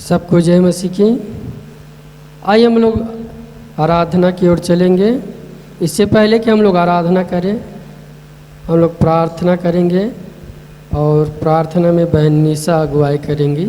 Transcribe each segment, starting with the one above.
सबको जय मसीह की। आइए हम लोग आराधना की ओर चलेंगे। इससे पहले कि हम लोग आराधना करें, हम लोग प्रार्थना करेंगे और प्रार्थना में बहन निशा अगुवाई करेंगी।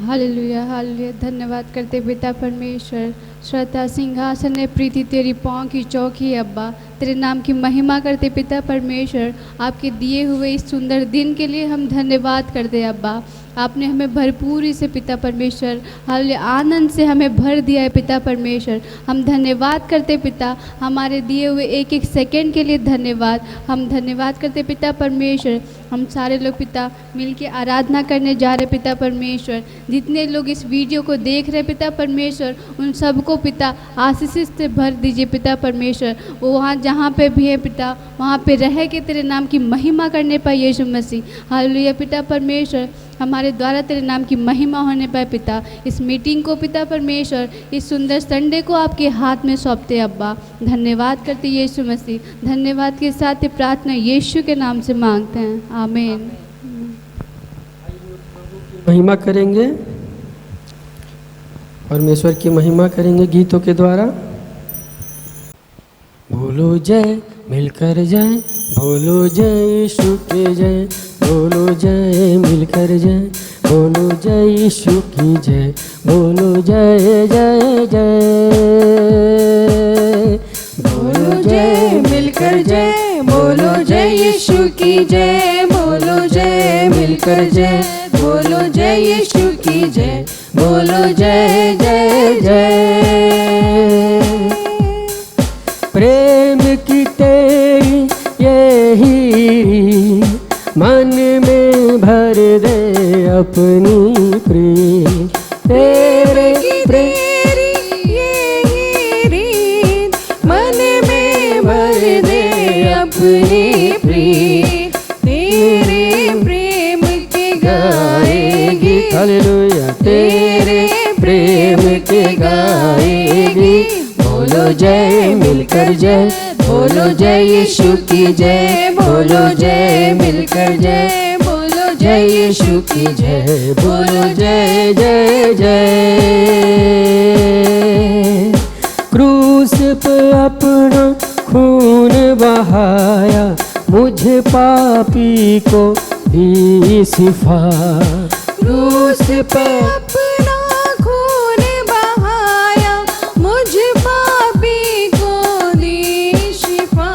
Hallelujah hallelujah. धन्यवाद करते पिता परमेश्वर, श्रद्धा सिंहासन है प्रीति तेरी पाँव की चौकी अब्बा। तेरे नाम की महिमा करते पिता परमेश्वर, आपके दिए हुए इस सुंदर दिन के लिए हम धन्यवाद करते अब्बा। आपने हमें भरपूरी से पिता परमेश्वर हालेलुया आनंद से हमें भर दिया है पिता परमेश्वर। हम धन्यवाद करते पिता, हमारे दिए हुए एक एक सेकंड के लिए धन्यवाद। हम धन्यवाद करते पिता परमेश्वर। हम सारे लोग पिता मिलके आराधना करने जा रहे पिता परमेश्वर। जितने लोग इस वीडियो को देख रहे पिता परमेश्वर, उन सबको पिता आशीष से भर दीजिए पिता परमेश्वर। वो वहाँ जहाँ पे भी है पिता, वहाँ पे रह के तेरे नाम की महिमा करने पाए यीशु मसीह। हालेलुया पिता परमेश्वर, हमारे द्वारा तेरे नाम की महिमा होने पाए पिता। इस मीटिंग को पिता परमेश्वर, इस सुंदर संडे को आपके हाथ में सौंपते अब्बा। धन्यवाद करते यीशु मसीह। धन्यवाद के साथ ये प्रार्थना यीशु के नाम से मांगते हैं, आमीन। महिमा करेंगे, परमेश्वर की महिमा करेंगे गीतों के द्वारा। बोलो जय मिलकर जय, बोलो जय यीशु के जय, बोलो जय मिलकर जय, बोलो जय यीशु की जय, बोलो जय जय जय। बोलो जय मिलकर जय, बोलो जय यीशु की जय, बोलो जय मिलकर जय, बोलो जय यीशु की जय, बोलो जय जय जय। प्रेम की तेरी यही मन में भर दे अपनी प्रीत, तेरे तेरी यही रीत मन में भर दे अपनी प्रीत, तेरे प्रेम के गाएगी। हालेलुया। तेरे प्रेम के गाएगी। बोलो जय मिलकर जय, बोलो जय यीशु की जय, बोलो जय मिलकर जय, बोलो जय यीशु की जय, बोलो जय जय जय। क्रूस पे अपना खून बहाया, मुझे पापी को दी शिफा। क्रूस पे अपना खून बहाया, मुझ पापी को दी शिफा।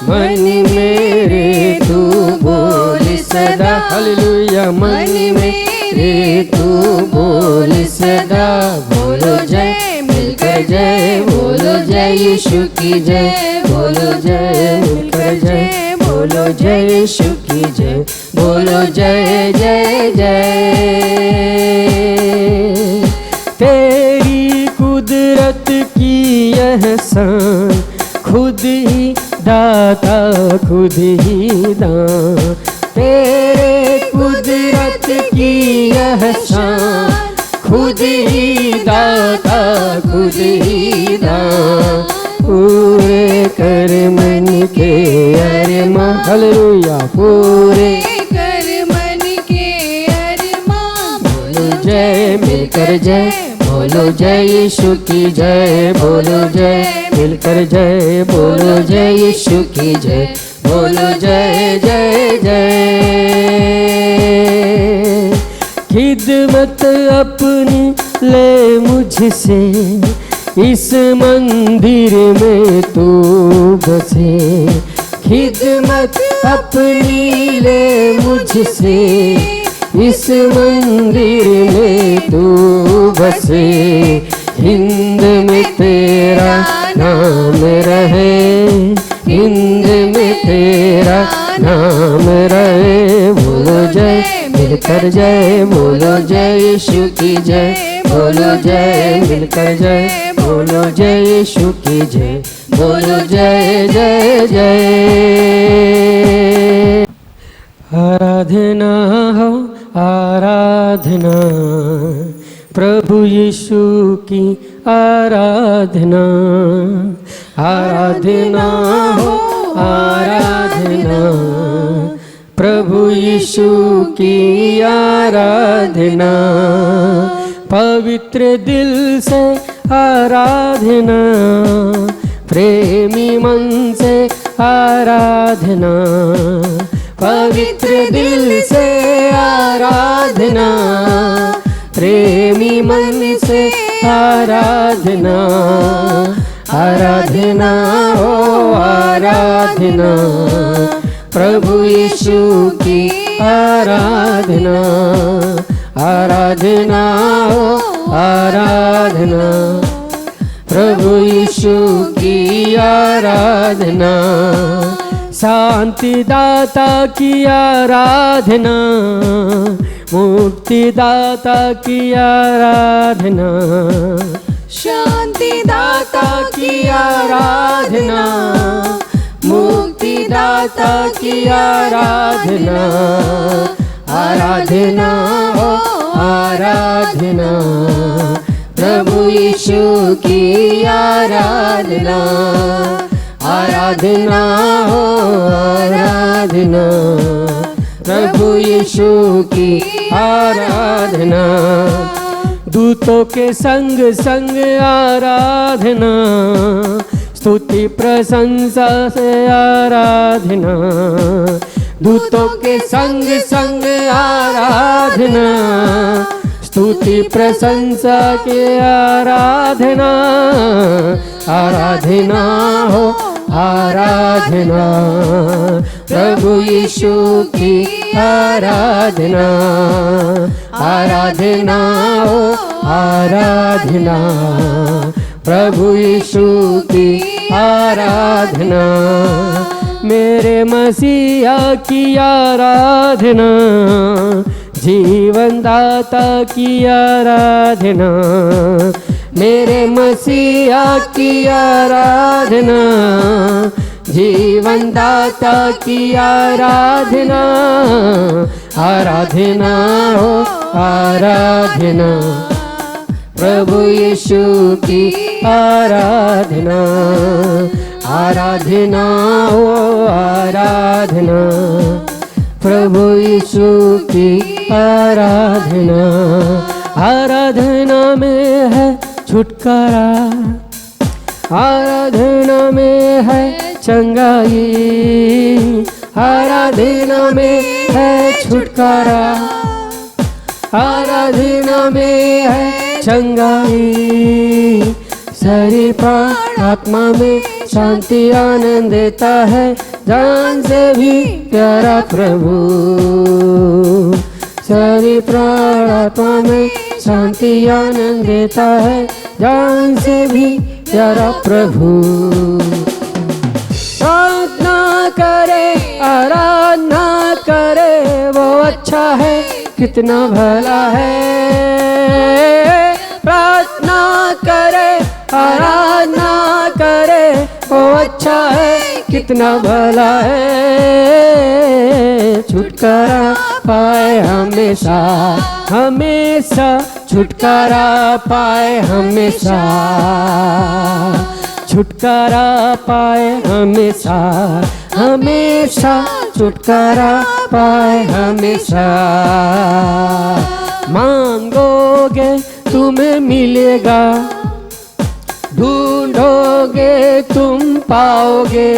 मन मेरे तू बोल सदा, हालेलुया। मन मेरे तू बोल सदा। बोलो जय मिलकर जय, बोलो जय यीशु की जय, बोलो जय मिलकर जय, बोलो जय यीशु की जय, बोलो जय जय जय। तेरी कुदरत की एहसान, खुद ही दाता खुद ही दान। तेरे कुदरत की एहसान, खुद ही दाता खुद ही दान। पूरे कर मन के अरमान, हालेलुया। पूरे कर मन के अरमान। बोलो जय मिलकर जय, बोलो जय यीशु की जय, बोलो जय मिलकर जय, बोलो जय यीशु की जय, बोलो जय जय जय। खिदमत अपनी ले मुझसे, इस मंदिर में तू बसे। खिदमत अपनी ले मुझसे, इस मंदिर में तू बसे। हिंद में तेरा नाम रहे, हिंद में तेरा नाम रहे। बोलो जय मिलकर जय, बोलो जय यीशु की जय, बोलो जय मिलकर जय, बोलो जय यीशु की जय, बोलो जय जय जय। आराधना हो आराधना, प्रभु यीशु की आराधना। आराधना हो आराधना, प्रभु यीशु की आराधना, पवित्र दिल से आराधना, प्रेमी मन से आराधना, पवित्र दिल से आराधना, प्रेमी मन से आराधना, आराधना हो आराधना, प्रभु यीशु की आराधना, आराधना हो आराधना, प्रभु यीशु की आराधना, शांति दाता की आराधना, मुक्ति दाता की आराधना, शांति दाता की आराधना, मुक्ति दाता की आराधना, आराधना हो आराधना, प्रभु यीशु की आराधना, आराधना हो आराधना, प्रभु यीशु की आराधना, दूतों के संग संग आराधना, स्तुति प्रशंसा से आराधना, दूतों के संग संग आराधना, स्तुति प्रशंसा के आराधना, आराधना हो आराधना, प्रभु यीशु की आराधना, आराधना हो आराधना, प्रभु यीशु की आराधना, मेरे मसीहा की आराधना, जीवन दाता की आराधना, मेरे मसीहा की आराधना, जीवन दाता की आराधना, आराधना हो आराधना, प्रभु यीशु की आराधना, आराधना हो आराधना, प्रभु यीशु की आराधना, आराधना में है छुटकारा, आराधना में है चंगाई, आराधना में है छुटकारा, आराधना में है चंगाई, शरीर प्राण आत्मा में शांति आनंद देता है, जान से भी प्यारा प्रभु, शरीर प्राण आत्मा में शांति आनंद देता है, जान से भी प्यारा प्रभु। प्रार्थना करे आराधना करे, वो अच्छा है कितना भला है, प्रार्थना करे आराधना करे, वो अच्छा है कितना भला है, छुटकारा पाए हमेशा हमेशा, छुटकारा पाए हमेशा, छुटकारा पाए हमेशा हमेशा, छुटकारा पाए हमेशा, मांगोगे तुम्हें मिलेगा, ढूंढोगे तुम पाओगे,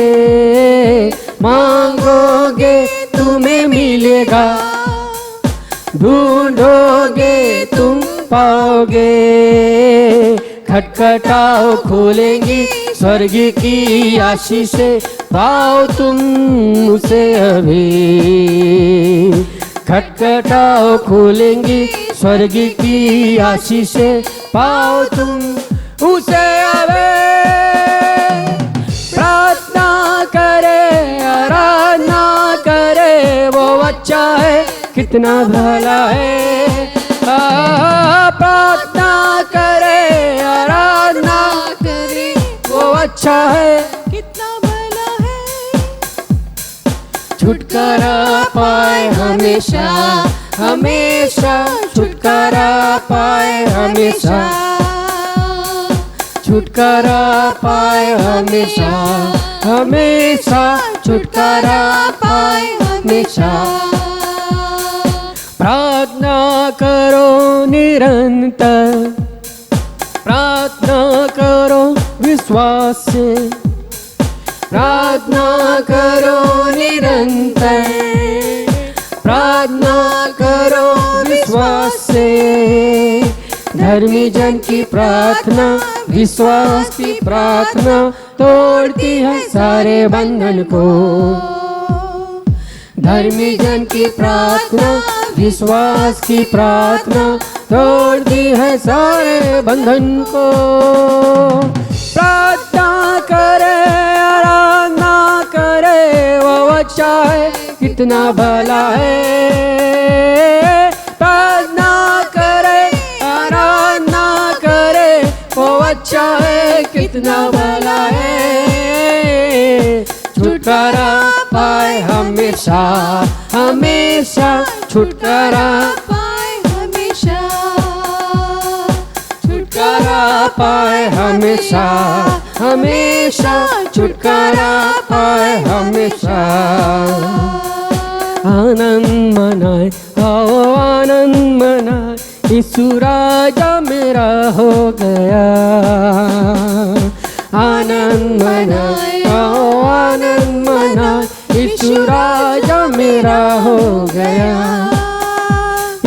मांगोगे तुम्हें मिलेगा, ढूंढोगे तुम पाओगे, खटखटाओ खोलेंगी स्वर्ग की आशीषें, पाओ तुम उसे अभी, खटखटाओ खोलेंगी स्वर्ग की आशीषें, पाओ तुम उसे अभी, प्रार्थना करे आराधना करे, वो अच्छा है कितना भला है, प्रार्थना करे आराधना करे, वो अच्छा है कितना भला है, छुटकारा पाए हमेशा हमेशा, छुटकारा पाए हमेशा, छुटकारा पाए हमेशा हमेशा, छुटकारा पाए हमेशा। हमेशा। प्रार्थना करो निरंतर, प्रार्थना करो विश्वास से, प्रार्थना करो निरंतर, प्रार्थना करो विश्वास से। धर्मी जन की प्रार्थना, विश्वास की प्रार्थना तोड़ती है सारे बंधन को। धर्मी जन की प्रार्थना, विश्वास की प्रार्थना तोड़ती है सारे बंधन को। प्रार्थना करे, आराधना करे, वो अच्छा है कितना भला है। प्रार्थना करे, आराधना करे, वो अच्छा है कितना भला है। छुटकारा पाए हमेशा, हमेशा छुटकारा पाए हमेशा, छुटकारा पाए हमेशा, हमेशा छुटकारा पाए हमेशा। आनंद मनाए, आओ आनंद मनाए, यीशु राजा मेरा हो गया। आनंद मनाए, आओ आनंद मनाए, यीशु राजा मेरा हो गया।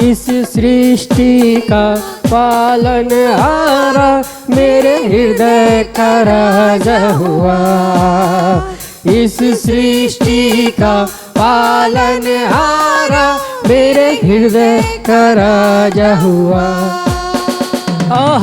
इस सृष्टि का पालनहारा मेरे हृदय का राजा हुआ। इस सृष्टि का पालनहारा मेरे हृदय का राजा हुआ।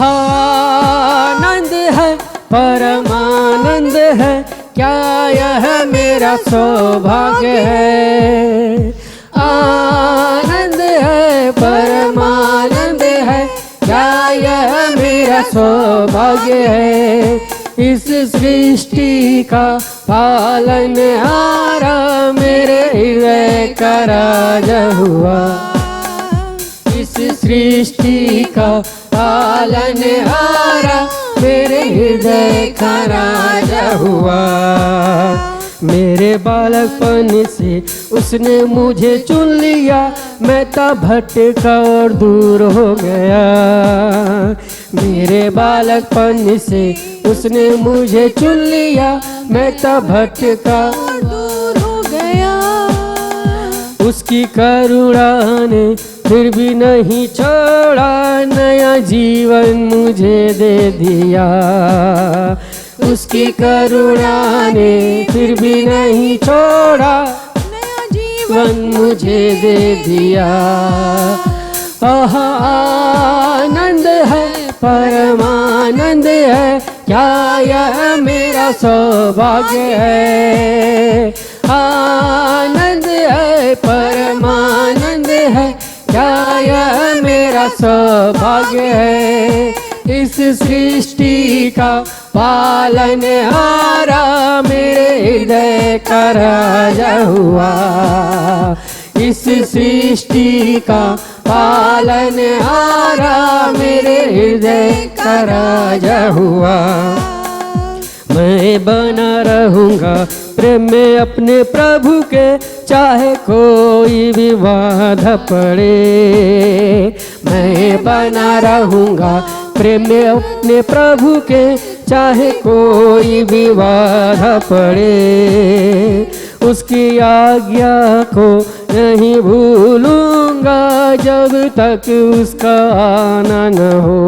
आनंद है, परमानंद है, क्या यह मेरा सौभाग्य है। आनंद है, परमानंद है, क्या यह मेरा सौभाग्य है। इस सृष्टि का पालनहारा मेरे हृदय का राजा हुआ। इस सृष्टि का पालनहारा मेरे हृदय का राजा हुआ। मेरे बालकपन से उसने मुझे चुन लिया, मैं तब भटका और दूर हो गया। मेरे बालकपन से उसने मुझे चुन लिया, मैं तब भटका और दूर हो गया। उसकी करुणा ने फिर भी नहीं छोड़ा, नया जीवन मुझे दे दिया। उसकी करुणा ने फिर भी नहीं छोड़ा, नया जीवन मुझे दे दिया। आनंद है, परमानंद है, क्या यह मेरा सौभाग्य है। आनंद है, परमानंद है, क्या यह मेरा सौभाग्य है। इस सृष्टि का पालनहारा मेरे हृदय का राजा हुआ। इस सृष्टि का पालनहारा मेरे हृदय का राजा हुआ। मैं बना रहूँगा प्रेम में अपने प्रभु के, चाहे कोई भी बाधा पड़े। मैं बना रहूँगा प्रेम में अपने प्रभु के, चाहे कोई भी बाधा पड़े। उसकी आज्ञा को नहीं भूलूंगा जब तक उसका आना न हो।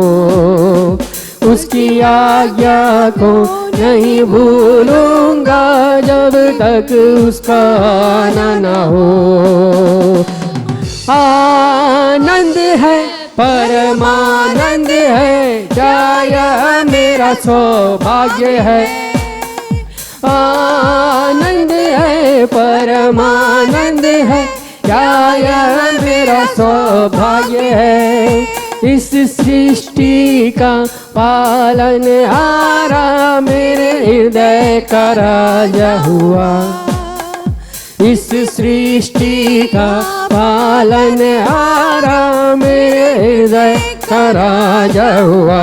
उसकी आज्ञा को नहीं भूलूंगा जब तक उसका आना न हो। आनंद है, परमानंद है, क्या यह मेरा सौभाग्य है। आनंद है, परमानंद है, क्या यह मेरा सौभाग्य है। इस सृष्टि का पालनहारा मेरे हृदय का राजा हुआ। इस सृष्टि का पालनहारा मेरे हृदय का राजा हुआ।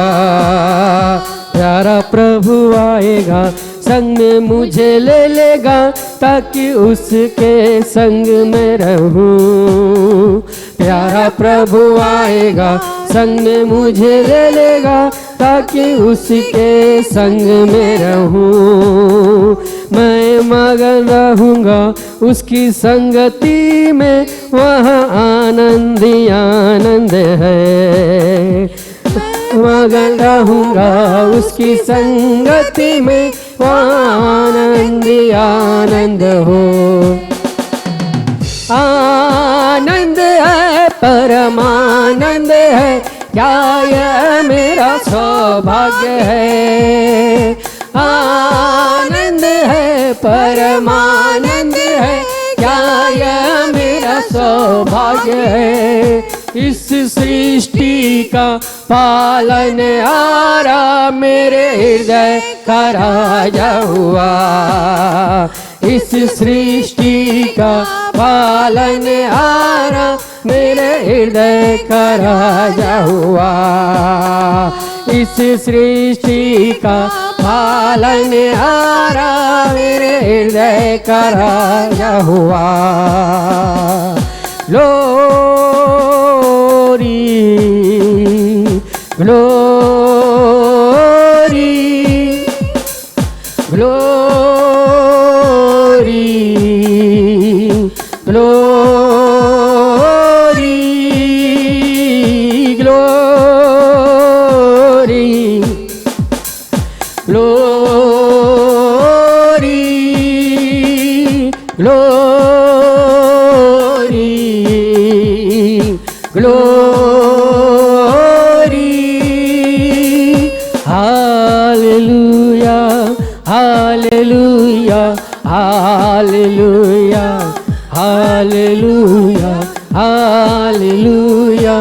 प्यारा प्रभु आएगा, संग में मुझे ले लेगा, ताकि उसके संग में रहूं। प्यारा प्रभु आएगा, संग में मुझे ले लेगा, ताकि उसके संग में रहूं। मैं मगन रहूँगा उसकी संगति में, वहाँ आनंद ही आनंद है। मगन रहूँगा उसकी संगति में, वहाँ आनंद ही आनंद हो। आनंद है, परमानंद है, क्या यह मेरा सौभाग्य है। आनंद है, परमानंद है, क्या यह मेरा सौभाग्य है। इस सृष्टि का पालन हारा मेरे हृदय का राजा हुआ। इस सृष्टि का पालन हारा मेरे हृदय का राजा हुआ। इस सृष्टि का पालन हारा मेरे हृदय का राजा हुआ। Glory glory glory glory glory glory glory glory. Hallelujah hallelujah hallelujah hallelujah hallelujah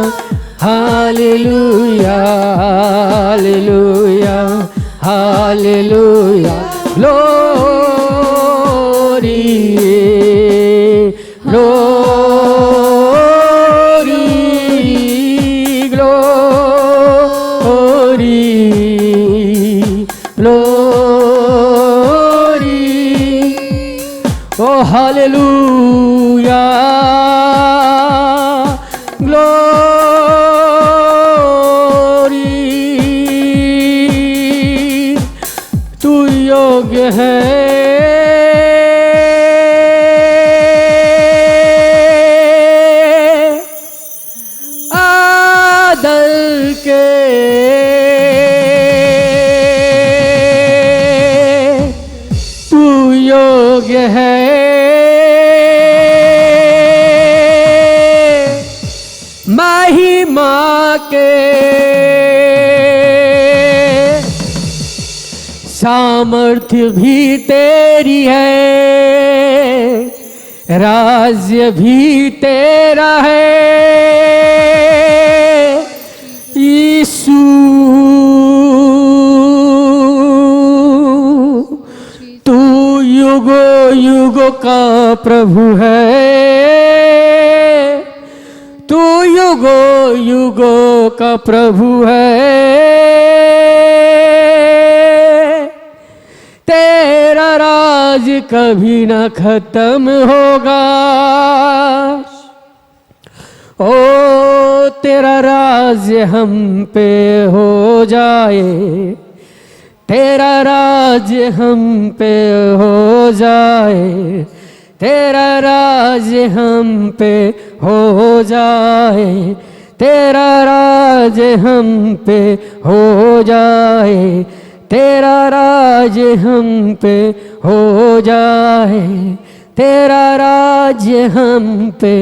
hallelujah hallelujah hallelujah. Glory glory glory glory. ओ हालेलुया ग्लोरी। तू योग्य है आदर के, तू योग्य है महिमा के। सामर्थ्य भी तेरी है, राज्य भी तेरा है यीशु। तू युगो युगो का प्रभु है, तू युगो युगो का प्रभु है। तेरा राज कभी न खत्म होगा। ओ तेरा राज हम पे हो जाए, तेरा राज हम पे हो जाए, तेरा राज हम पे हो जाए, तेरा राज हम पे हो जाए, तेरा राज हम पे हो जाए, तेरा राज हम पे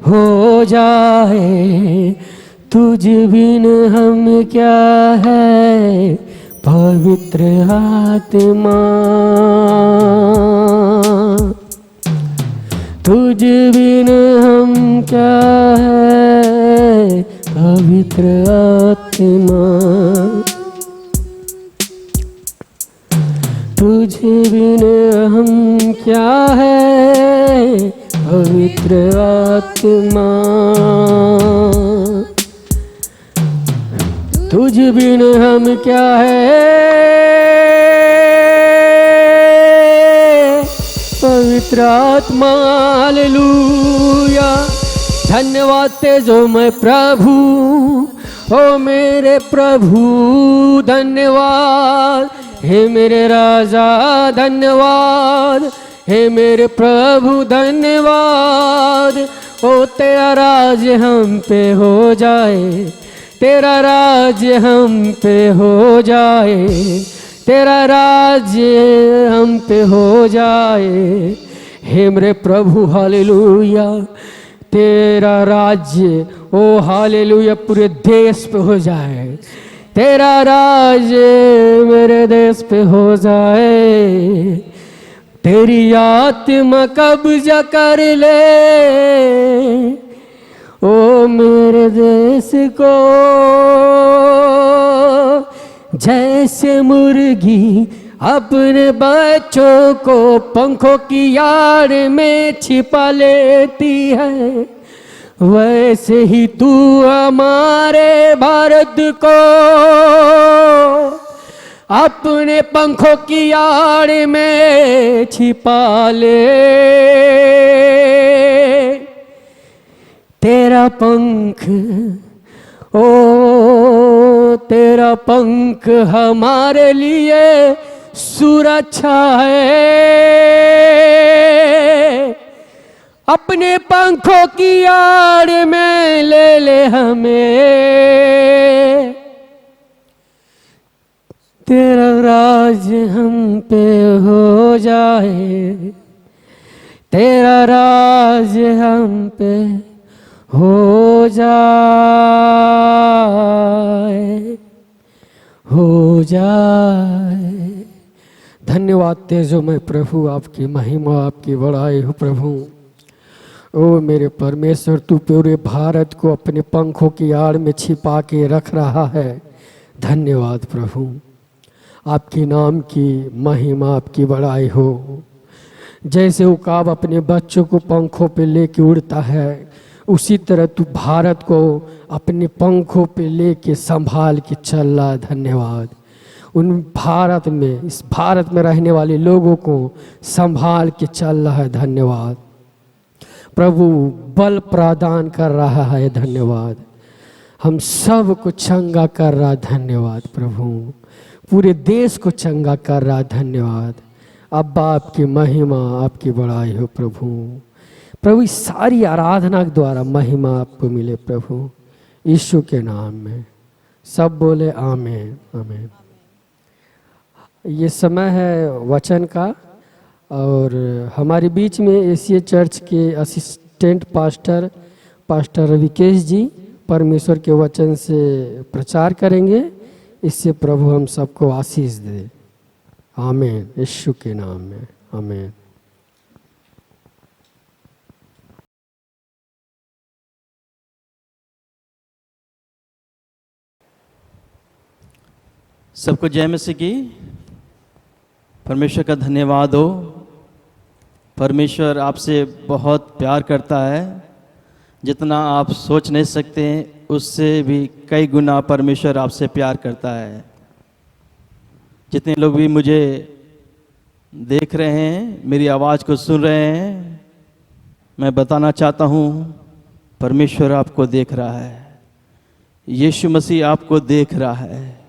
हो जाए। तुझ बिन हम क्या है पवित्र आत्मा, तुझ बिन हम क्या है पवित्र आत्मा। तुझ बिन हम क्या है पवित्र आत्मा। तुझ बिन हम क्या है पवित्र पवित्र आत्मा हालेलुया। धन्यवाद तेजोमय प्रभु, ओ मेरे प्रभु धन्यवाद, हे मेरे राजा धन्यवाद, हे मेरे प्रभु धन्यवाद। ओ तेरा राज हम पे हो जाए, तेरा राज हम पे हो जाए, तेरा राज्य हम पे हो जाए। हे मेरे प्रभु हालेलुया, तेरा राज्य ओ हालेलुया पूरे देश पे हो जाए, तेरा राज्य मेरे देश पे हो जाए। तेरी आत्मा कब्जा कर ले ओ मेरे देश को, जैसे मुर्गी अपने बच्चों को पंखों की आड़ में छिपा लेती है, वैसे ही तू हमारे भारत को अपने पंखों की आड़ में छिपा ले। तेरा पंख ओ तेरा पंख हमारे लिए सुरक्षा है, अपने पंखों की आड़ में ले ले हमें। तेरा राज हम पे हो जाए, तेरा राज हम पे हो जाए, हो जाए। धन्यवाद तेजोमय प्रभु, आपकी महिमा आपकी बड़ाई हो प्रभु। ओ मेरे परमेश्वर, तू पूरे भारत को अपने पंखों की आड़ में छिपा के रख रहा है। धन्यवाद प्रभु, आपके नाम की महिमा आपकी बड़ाई हो। जैसे उकाब अपने बच्चों को पंखों पे लेके उड़ता है, उसी तरह तू भारत को अपने पंखों पे लेके संभाल के चल रहा है। धन्यवाद, उन भारत में, इस भारत में रहने वाले लोगों को संभाल के चल रहा है। धन्यवाद प्रभु, बल प्रदान कर रहा है। धन्यवाद, हम सब को चंगा कर रहा है। धन्यवाद प्रभु, पूरे देश को चंगा कर रहा है। धन्यवाद अब्बा, आपकी महिमा आपकी बड़ाई हो प्रभु। प्रभु, इस सारी आराधना के द्वारा महिमा आपको मिले प्रभु, यीशु के नाम में सब बोले आमीन आमीन। ये समय है वचन का, और हमारे बीच में एशिया चर्च के असिस्टेंट पास्टर रविकेश जी परमेश्वर के वचन से प्रचार करेंगे। इससे प्रभु हम सबको आशीष दे। आमीन, यीशु के नाम में आमीन। सबको जय मसीह की। परमेश्वर का धन्यवाद हो। परमेश्वर आपसे बहुत प्यार करता है, जितना आप सोच नहीं सकते हैं उससे भी कई गुना परमेश्वर आपसे प्यार करता है। जितने लोग भी मुझे देख रहे हैं, मेरी आवाज़ को सुन रहे हैं, मैं बताना चाहता हूँ परमेश्वर आपको देख रहा है। यीशु मसीह आपको देख रहा है।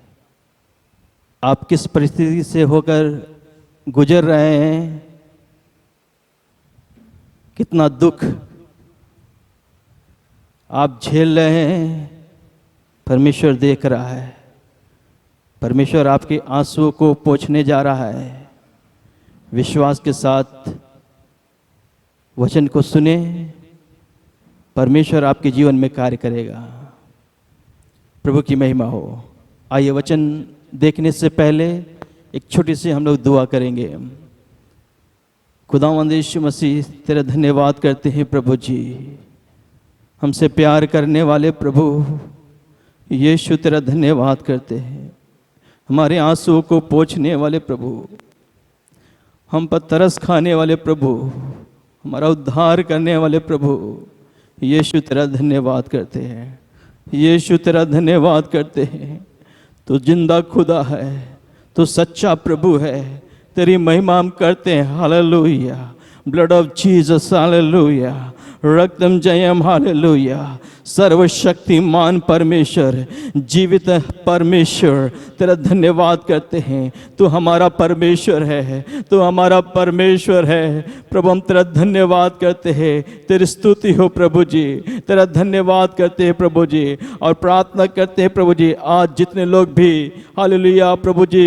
आप किस परिस्थिति से होकर गुजर रहे हैं, कितना दुख आप झेल रहे हैं, परमेश्वर देख रहा है। परमेश्वर आपके आंसुओं को पोंछने जा रहा है। विश्वास के साथ वचन को सुने, परमेश्वर आपके जीवन में कार्य करेगा। प्रभु की महिमा हो। आइए वचन देखने से पहले एक छोटी सी हम लोग दुआ करेंगे। खुदावंद यीशु मसीह, तेरा धन्यवाद करते हैं प्रभु जी, हमसे प्यार करने वाले प्रभु यीशु, तेरा धन्यवाद करते हैं। हमारे आंसुओं को पोंछने वाले प्रभु, हम पर तरस खाने वाले प्रभु, हमारा उद्धार करने वाले प्रभु यीशु, तेरा धन्यवाद करते हैं। यीशु, तेरा धन्यवाद करते हैं। तो जिंदा खुदा है, तो सच्चा प्रभु है, तेरी महिमा हम करते हैं। Hallelujah. Blood of Jesus, hallelujah, रक्तम जयम, हालेलुया। सर्वशक्तिमान परमेश्वर, जीवित परमेश्वर, तेरा धन्यवाद करते हैं। तू हमारा परमेश्वर है, तू हमारा परमेश्वर है प्रभु। हम तेरा धन्यवाद करते हैं, तेरी स्तुति हो प्रभु जी, तेरा धन्यवाद करते हैं प्रभु जी। और प्रार्थना करते हैं प्रभु जी, आज जितने लोग भी हालेलुया प्रभु जी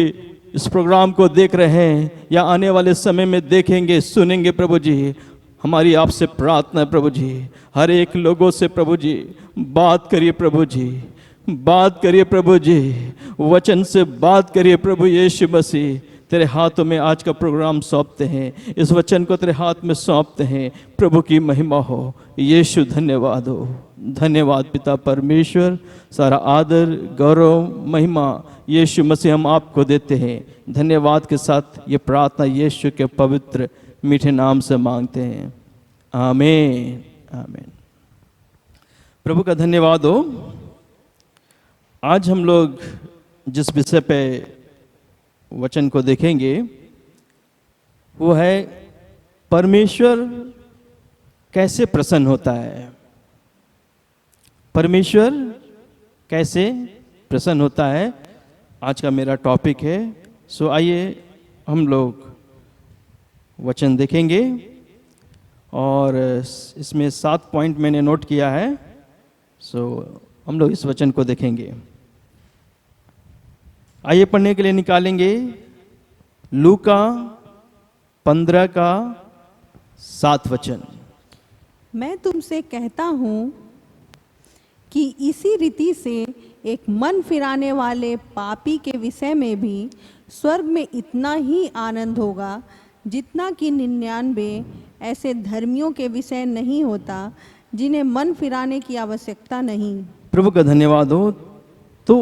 इस प्रोग्राम को देख रहे हैं या आने वाले समय में देखेंगे, सुनेंगे प्रभु जी, हमारी आपसे प्रार्थना है प्रभु जी, हर एक लोगों से प्रभु जी बात करिए प्रभु जी, बात करिए प्रभु जी, वचन से बात करिए प्रभु यीशु मसीह। तेरे हाथों में आज का प्रोग्राम सौंपते हैं, इस वचन को तेरे हाथ में सौंपते हैं। प्रभु की महिमा हो, यीशु धन्यवाद हो। धन्यवाद पिता परमेश्वर, सारा आदर गौरव महिमा यीशु मसीह हम आपको देते हैं। धन्यवाद के साथ ये प्रार्थना यीशु के पवित्र मीठे नाम से मांगते हैं, आमीन, आमीन। प्रभु का धन्यवाद हो। आज हम लोग जिस विषय पे वचन को देखेंगे वो है परमेश्वर कैसे प्रसन्न होता है। परमेश्वर कैसे प्रसन्न होता है, आज का मेरा टॉपिक है। सो आइए हम लोग वचन देखेंगे और इसमें 7 पॉइंट मैंने नोट किया है। सो हम लोग इस वचन को देखेंगे। आइए पढ़ने के लिए निकालेंगे लूका 15 का 7 वचन। मैं तुमसे कहता हूँ कि इसी रीति से एक मन फिराने वाले पापी के विषय में भी स्वर्ग में इतना ही आनंद होगा जितना कि 99 ऐसे धर्मियों के विषय नहीं होता जिन्हें मन फिराने की आवश्यकता नहीं। प्रभु का धन्यवाद हो। तो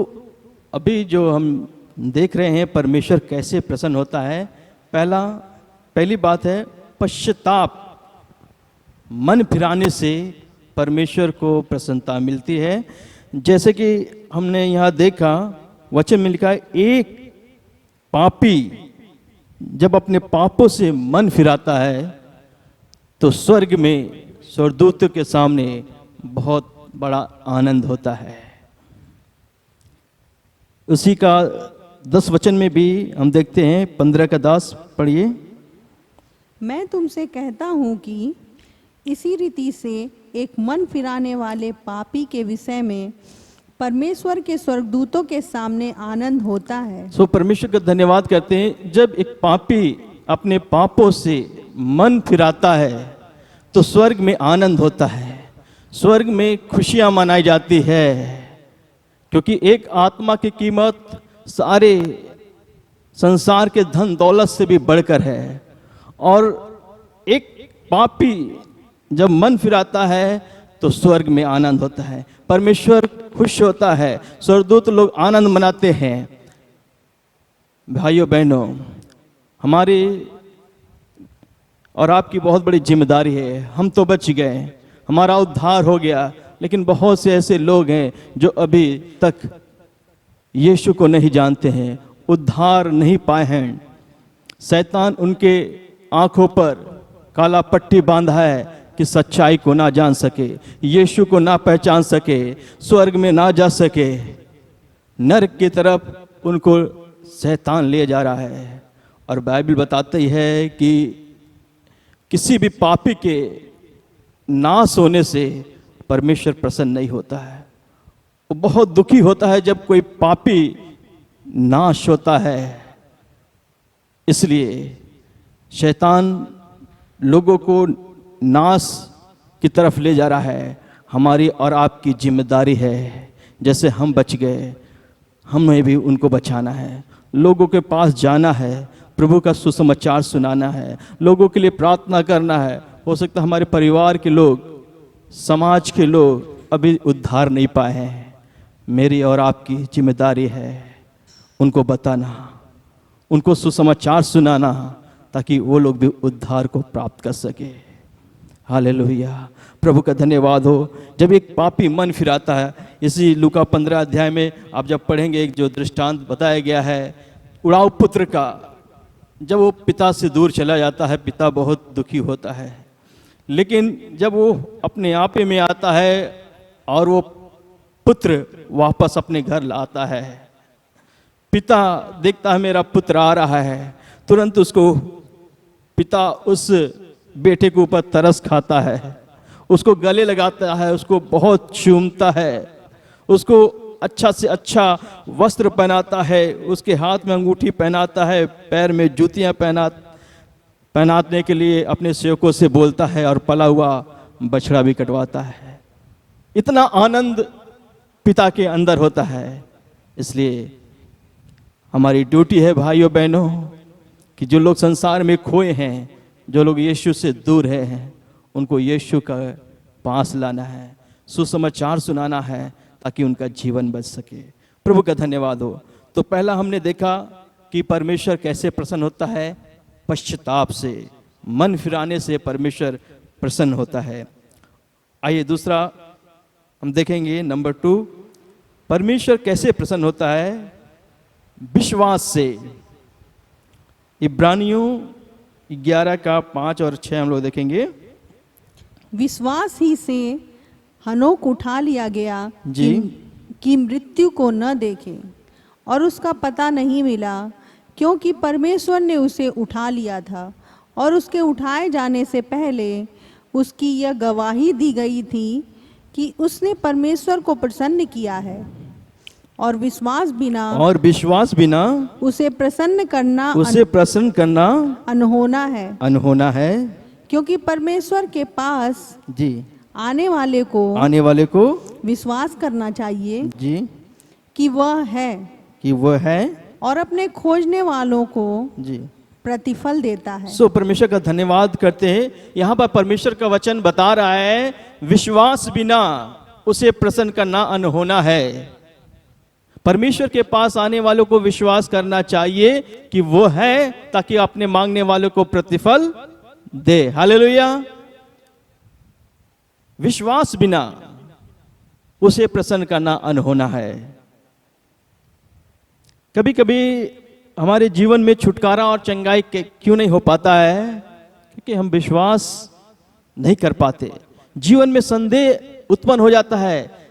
अभी जो हम देख रहे हैं परमेश्वर कैसे प्रसन्न होता है, पहली बात है पश्चाताप। मन फिराने से परमेश्वर को प्रसन्नता मिलती है। जैसे कि हमने यहाँ देखा वचन में लिखा है, एक पापी जब अपने पापों से मन फिराता है तो स्वर्ग में स्वर्गदूतों के सामने बहुत बड़ा आनंद होता है। उसी का 10 वचन में भी हम देखते हैं, 15 का 10 पढ़िए। मैं तुमसे कहता हूँ कि इसी रीति से एक मन फिराने वाले पापी के विषय में परमेश्वर के स्वर्गदूतों के सामने आनंद होता है। सो परमेश्वर का धन्यवाद करते हैं। जब एक पापी अपने पापों से मन फिराता है तो स्वर्ग में आनंद होता है, स्वर्ग में खुशियां मनाई जाती है, क्योंकि एक आत्मा की कीमत सारे संसार के धन दौलत से भी बढ़कर है। और एक पापी जब मन फिराता है तो स्वर्ग में आनंद होता है, परमेश्वर खुश होता है, स्वर्गदूत लोग आनंद मनाते हैं। भाइयों बहनों, हमारी और आपकी बहुत बड़ी जिम्मेदारी है। हम तो बच गए, हमारा उद्धार हो गया, लेकिन बहुत से ऐसे लोग हैं जो अभी तक यीशु को नहीं जानते हैं, उद्धार नहीं पाए हैं। शैतान उनके आंखों पर काला पट्टी बांधा है कि सच्चाई को ना जान सके, यीशु को ना पहचान सके, स्वर्ग में ना जा सके, नरक की तरफ उनको शैतान ले जा रहा है। और बाइबल बताती है कि किसी भी पापी के नाश होने से परमेश्वर प्रसन्न नहीं होता है। वो बहुत दुखी होता है जब कोई पापी नाश होता है। इसलिए शैतान लोगों को नाश की तरफ ले जा रहा है। हमारी और आपकी जिम्मेदारी है, जैसे हम बच गए हमें भी उनको बचाना है, लोगों के पास जाना है, प्रभु का सुसमाचार सुनाना है, लोगों के लिए प्रार्थना करना है। हो सकता है हमारे परिवार के लोग, समाज के लोग अभी उद्धार नहीं पाए हैं। मेरी और आपकी जिम्मेदारी है उनको बताना, उनको सुसमाचार सुनाना, ताकि वो लोग भी उद्धार को प्राप्त कर सके। हालेलुया, प्रभु का धन्यवाद हो। जब एक पापी मन फिराता है, इसी लूका 15 अध्याय में आप जब पढ़ेंगे, एक जो दृष्टांत बताया गया है उड़ाऊ पुत्र का, जब वो पिता से दूर चला जाता है, पिता बहुत दुखी होता है। लेकिन जब वो अपने आपे में आता है और वो पुत्र वापस अपने घर लाता है, पिता देखता है मेरा पुत्र आ रहा है, तुरंत उसको पिता उस बेटे के ऊपर तरस खाता है, उसको गले लगाता है, उसको बहुत चूमता है, उसको अच्छा से अच्छा वस्त्र पहनाता है, उसके हाथ में अंगूठी पहनाता है, पैर में जूतियां पहनाने के लिए अपने सेवकों से बोलता है और पला हुआ बछड़ा भी कटवाता है। इतना आनंद पिता के अंदर होता है। इसलिए हमारी ड्यूटी है भाइयों बहनों कि जो लोग संसार में खोए हैं, जो लोग यीशु से दूर हैं, उनको यीशु का पास लाना है, सुसमाचार सुनाना है ताकि उनका जीवन बच सके। प्रभु का धन्यवाद हो। तो पहला हमने देखा कि परमेश्वर कैसे प्रसन्न होता है, पश्चाताप से, मन फिराने से परमेश्वर प्रसन्न होता है। आइए दूसरा हम देखेंगे, नंबर 2, परमेश्वर कैसे प्रसन्न होता है, विश्वास से। इब्रानियों 11 का 5 और 6 हम लोग देखेंगे। विश्वास ही से हनोक उठा लिया गया जी। कि मृत्यु को न देखे, और उसका पता नहीं मिला, क्योंकि परमेश्वर ने उसे उठा लिया था, और उसके उठाए जाने से पहले उसकी यह गवाही दी गई थी कि उसने परमेश्वर को प्रसन्न किया है। और विश्वास बिना उसे प्रसन्न करना अनहोना है। क्योंकि परमेश्वर के पास जी आने वाले को विश्वास करना चाहिए जी कि वह है और अपने खोजने वालों को जी प्रतिफल देता है। सो परमेश्वर का धन्यवाद करते हैं। यहाँ पर परमेश्वर का वचन बता रहा है, विश्वास बिना उसे प्रसन्न करना अनहोना है। परमेश्वर के पास आने वालों को विश्वास करना चाहिए कि वो है, ताकि अपने मांगने वालों को प्रतिफल दे। हालेलुया। विश्वास बिना उसे प्रसन्न करना अनहोना है। कभी कभी हमारे जीवन में छुटकारा और चंगाई क्यों नहीं हो पाता है? क्योंकि हम विश्वास नहीं कर पाते। जीवन में संदेह उत्पन्न हो जाता है,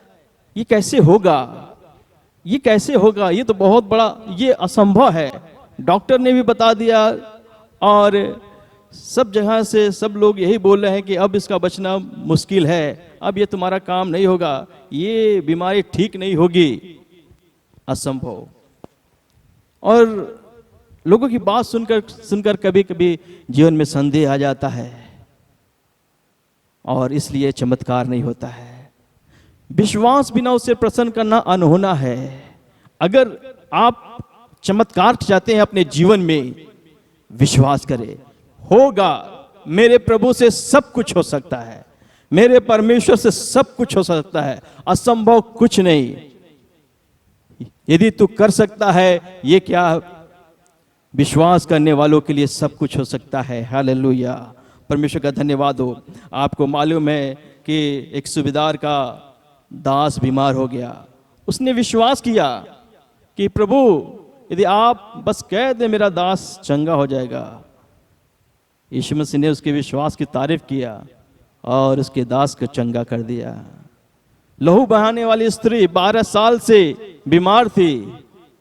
ये कैसे होगा, ये कैसे होगा, ये तो बहुत बड़ा, ये असंभव है। डॉक्टर ने भी बता दिया और सब जगह से सब लोग यही बोल रहे हैं कि अब इसका बचना मुश्किल है, अब ये तुम्हारा काम नहीं होगा, ये बीमारी ठीक नहीं होगी। असंभव। और लोगों की बात सुनकर कभी कभी जीवन में संदेह आ जाता है और इसलिए चमत्कार नहीं होता है। विश्वास बिना उसे प्रसन्न करना अनहोना है। अगर आप चमत्कार चाहते हैं अपने जीवन में, विश्वास करें, होगा। मेरे प्रभु से सब कुछ हो सकता है, मेरे परमेश्वर से सब कुछ हो सकता है, असंभव कुछ नहीं। यदि तू कर सकता है, ये क्या, विश्वास करने वालों के लिए सब कुछ हो सकता है। हालेलुया। परमेश्वर का धन्यवाद हो। आपको मालूम है कि एक सूबेदार का दास बीमार हो गया। उसने विश्वास किया कि प्रभु यदि आप बस कह दे मेरा दास चंगा हो जाएगा। यीशु मसीह ने उसके विश्वास की तारीफ किया और उसके दास को चंगा कर दिया। लहू बहाने वाली स्त्री 12 साल से बीमार थी।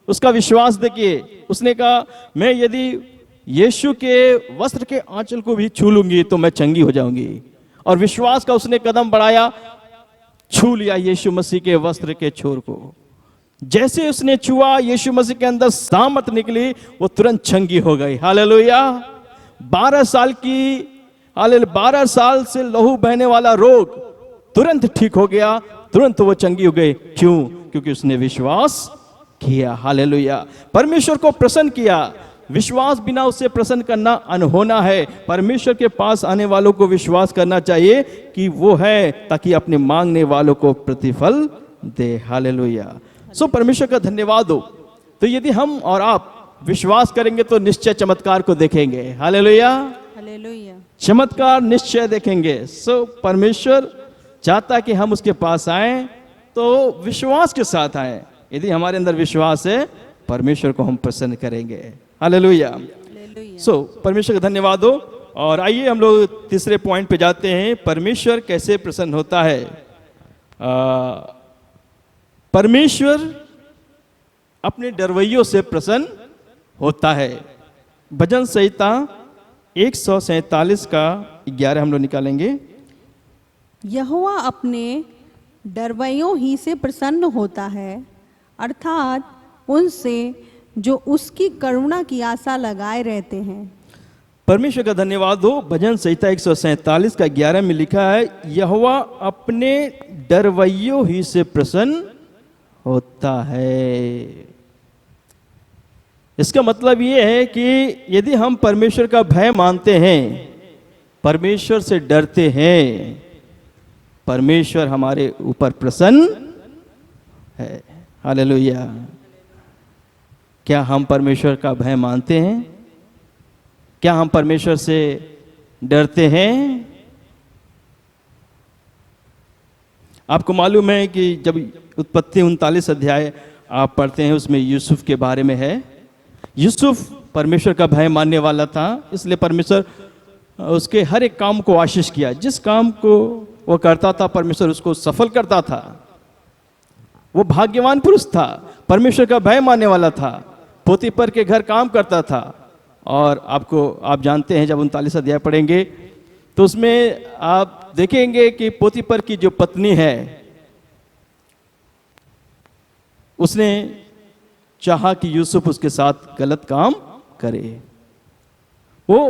उसका विश्वास देखिए, उसने कहा मैं यदि यीशु के वस्त्र के आंचल को भी छू लूंगी तो मैं चंगी हो जाऊंगी। और विश्वास का उसने कदम बढ़ाया, छू लिया यीशु मसीह के वस्त्र के छोर को। जैसे उसने छुआ, यीशु मसीह के अंदर सामर्थ निकली, वो तुरंत चंगी हो गई। हालेलुया। 12 साल से लहू बहने वाला रोग तुरंत ठीक हो गया, तुरंत वो चंगी हो गई। क्यों? क्योंकि उसने विश्वास किया। हालेलुया। परमेश्वर को प्रसन्न किया। विश्वास बिना उसे प्रसन्न करना अनहोना है। परमेश्वर के पास आने वालों को विश्वास करना चाहिए कि वो है, ताकि अपने मांगने वालों को प्रतिफल दे। हालेलुया। सो परमेश्वर का धन्यवाद हो। तो यदि हम और आप विश्वास करेंगे तो निश्चय चमत्कार को देखेंगे। हालेलुया। हालेलुया। चमत्कार निश्चय देखेंगे। सो परमेश्वर चाहता है कि हम उसके पास आए तो विश्वास के साथ आए। यदि हमारे अंदर विश्वास है, परमेश्वर को हम प्रसन्न करेंगे। हालेलुया। परमेश्वर का धन्यवाद हो। और आइए हम लोग तीसरे पॉइंट पे जाते हैं, परमेश्वर कैसे प्रसन्न होता है। परमेश्वर अपने डरवैयों से प्रसन्न होता है। भजन संहिता 147 का 11 हम लोग निकालेंगे। यहोवा अपने डरवैयों ही से प्रसन्न होता है, अर्थात उनसे जो उसकी करुणा की आशा लगाए रहते हैं। परमेश्वर का धन्यवाद हो। भजन संहिता 147 का 11 में लिखा है, यहोवा अपने डरवैयों ही से प्रसन्न होता है। इसका मतलब ये है कि यदि हम परमेश्वर का भय मानते हैं, परमेश्वर से डरते हैं, परमेश्वर हमारे ऊपर प्रसन्न है। हालेलुया। क्या हम परमेश्वर का भय मानते हैं? क्या हम परमेश्वर से डरते हैं? आपको मालूम है कि जब उत्पत्ति 39 अध्याय आप पढ़ते हैं, उसमें यूसुफ के बारे में है। यूसुफ परमेश्वर का भय मानने वाला था, इसलिए परमेश्वर उसके हर एक काम को आशीष किया। जिस काम को वो करता था, परमेश्वर उसको सफल करता था। वो भाग्यवान पुरुष था, परमेश्वर का भय मानने वाला था, पोतीपर के घर काम करता था। और आप जानते हैं, जब 39 अध्याय पढ़ेंगे तो उसमें आप देखेंगे कि पोतीपर की जो पत्नी है, उसने चाहा कि यूसुफ उसके साथ गलत काम करे। वो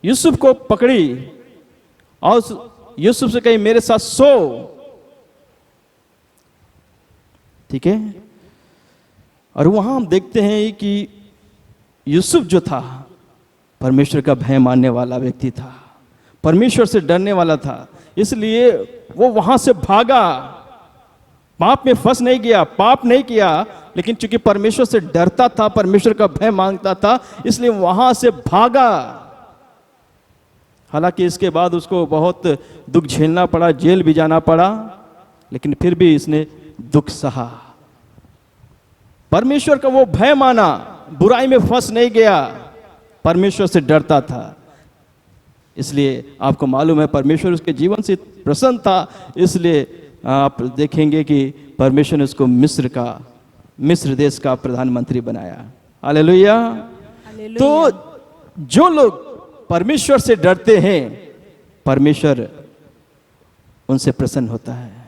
यूसुफ को पकड़ी और यूसुफ से कही, मेरे साथ सो। ठीक है। और वहां हम देखते हैं कि यूसुफ जो था, परमेश्वर का भय मानने वाला व्यक्ति था, परमेश्वर से डरने वाला था, इसलिए वो वहां से भागा। पाप में फंस नहीं गया, पाप नहीं किया, लेकिन चूंकि परमेश्वर से डरता था, परमेश्वर का भय मांगता था, इसलिए वहां से भागा। हालांकि इसके बाद उसको बहुत दुख झेलना पड़ा, जेल भी जाना पड़ा, लेकिन फिर भी इसने दुख सहा। परमेश्वर का वो भय माना, बुराई में फंस नहीं गया, परमेश्वर से डरता था। इसलिए आपको मालूम है परमेश्वर उसके जीवन से प्रसन्न था। इसलिए आप देखेंगे कि परमेश्वर ने उसको मिस्र देश का प्रधानमंत्री बनाया। हालेलुया। तो जो लोग परमेश्वर से डरते हैं, परमेश्वर उनसे प्रसन्न होता है।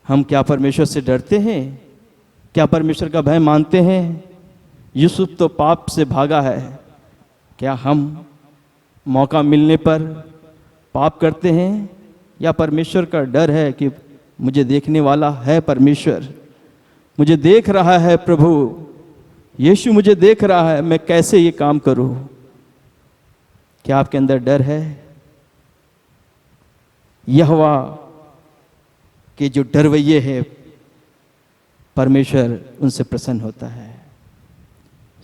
हम क्या परमेश्वर से डरते हैं? क्या परमेश्वर का भय मानते हैं? यूसुफ तो पाप से भागा है। क्या हम मौका मिलने पर पाप करते हैं, या परमेश्वर का डर है कि मुझे देखने वाला है परमेश्वर, मुझे देख रहा है प्रभु यीशु, मुझे देख रहा है, मैं कैसे ये काम करूं? क्या आपके अंदर डर है? यहोवा के जो डरवैये हैं, परमेश्वर उनसे प्रसन्न होता है।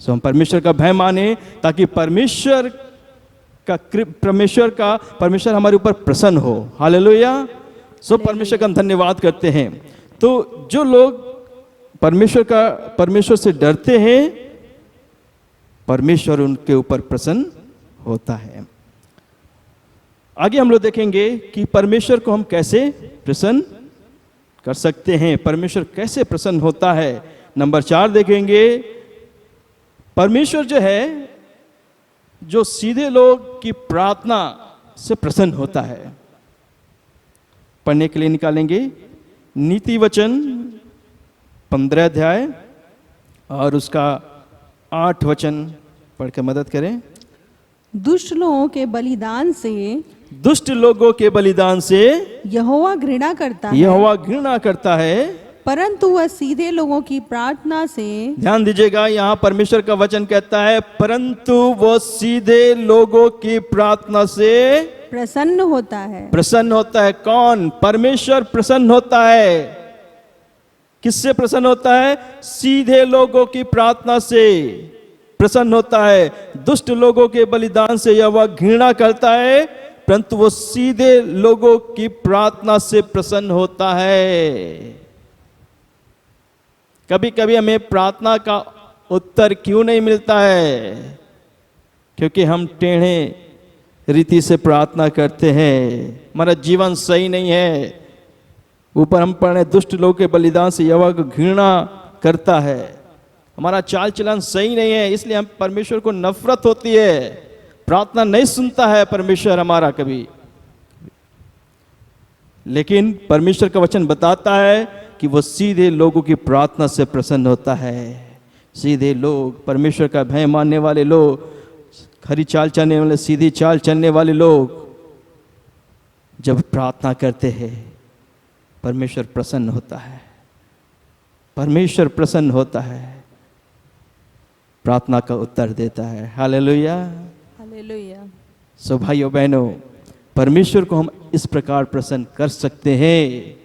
सो हम परमेश्वर का भय माने, ताकि परमेश्वर हमारे ऊपर प्रसन्न हो। हालेलुया। सो परमेश्वर का हम धन्यवाद करते हैं। तो जो लोग परमेश्वर से डरते हैं, परमेश्वर उनके ऊपर प्रसन्न होता है। आगे हम लोग देखेंगे कि परमेश्वर को हम कैसे प्रसन्न कर सकते हैं, परमेश्वर कैसे प्रसन्न होता है। नंबर 4 देखेंगे, परमेश्वर जो है, जो सीधे लोग की प्रार्थना से प्रसन्न होता है। पढ़ने के लिए निकालेंगे नीति वचन 15 अध्याय और उसका 8 वचन पढ़ के मदद करें। दुष्ट लोगों के बलिदान से यहोवा घृणा करता है, परंतु वह सीधे लोगों की प्रार्थना से, ध्यान दीजिएगा, यहाँ परमेश्वर का वचन कहता है, परंतु वो सीधे लोगों की प्रार्थना से प्रसन्न होता है। प्रसन्न होता है। कौन? परमेश्वर प्रसन्न होता है। किससे प्रसन्न होता है? सीधे लोगों की प्रार्थना से प्रसन्न होता है। दुष्ट लोगों के बलिदान से यहोवा घृणा करता है, परंतु वो सीधे लोगों की प्रार्थना से प्रसन्न होता है। कभी कभी हमें प्रार्थना का उत्तर क्यों नहीं मिलता है? क्योंकि हम टेढ़े रीति से प्रार्थना करते हैं, हमारा जीवन सही नहीं है। ऊपर हम पढ़े दुष्ट लोग के बलिदान से यहोवा को घृणा करता है, हमारा चाल चलन सही नहीं है, इसलिए हम परमेश्वर को नफरत होती है, प्रार्थना नहीं सुनता है परमेश्वर हमारा कभी। लेकिन परमेश्वर का वचन बताता है कि वो सीधे लोगों की प्रार्थना से प्रसन्न होता है। सीधे लोग, परमेश्वर का भय मानने वाले लोग, खरी चाल चलने वाले, सीधी चाल चलने वाले लोग जब प्रार्थना करते हैं परमेश्वर प्रसन्न होता है। परमेश्वर प्रसन्न होता है, प्रार्थना का उत्तर देता है। Hallelujah, hallelujah. सो भाइयों बहनों, परमेश्वर को हम इस प्रकार प्रसन्न कर सकते हैं।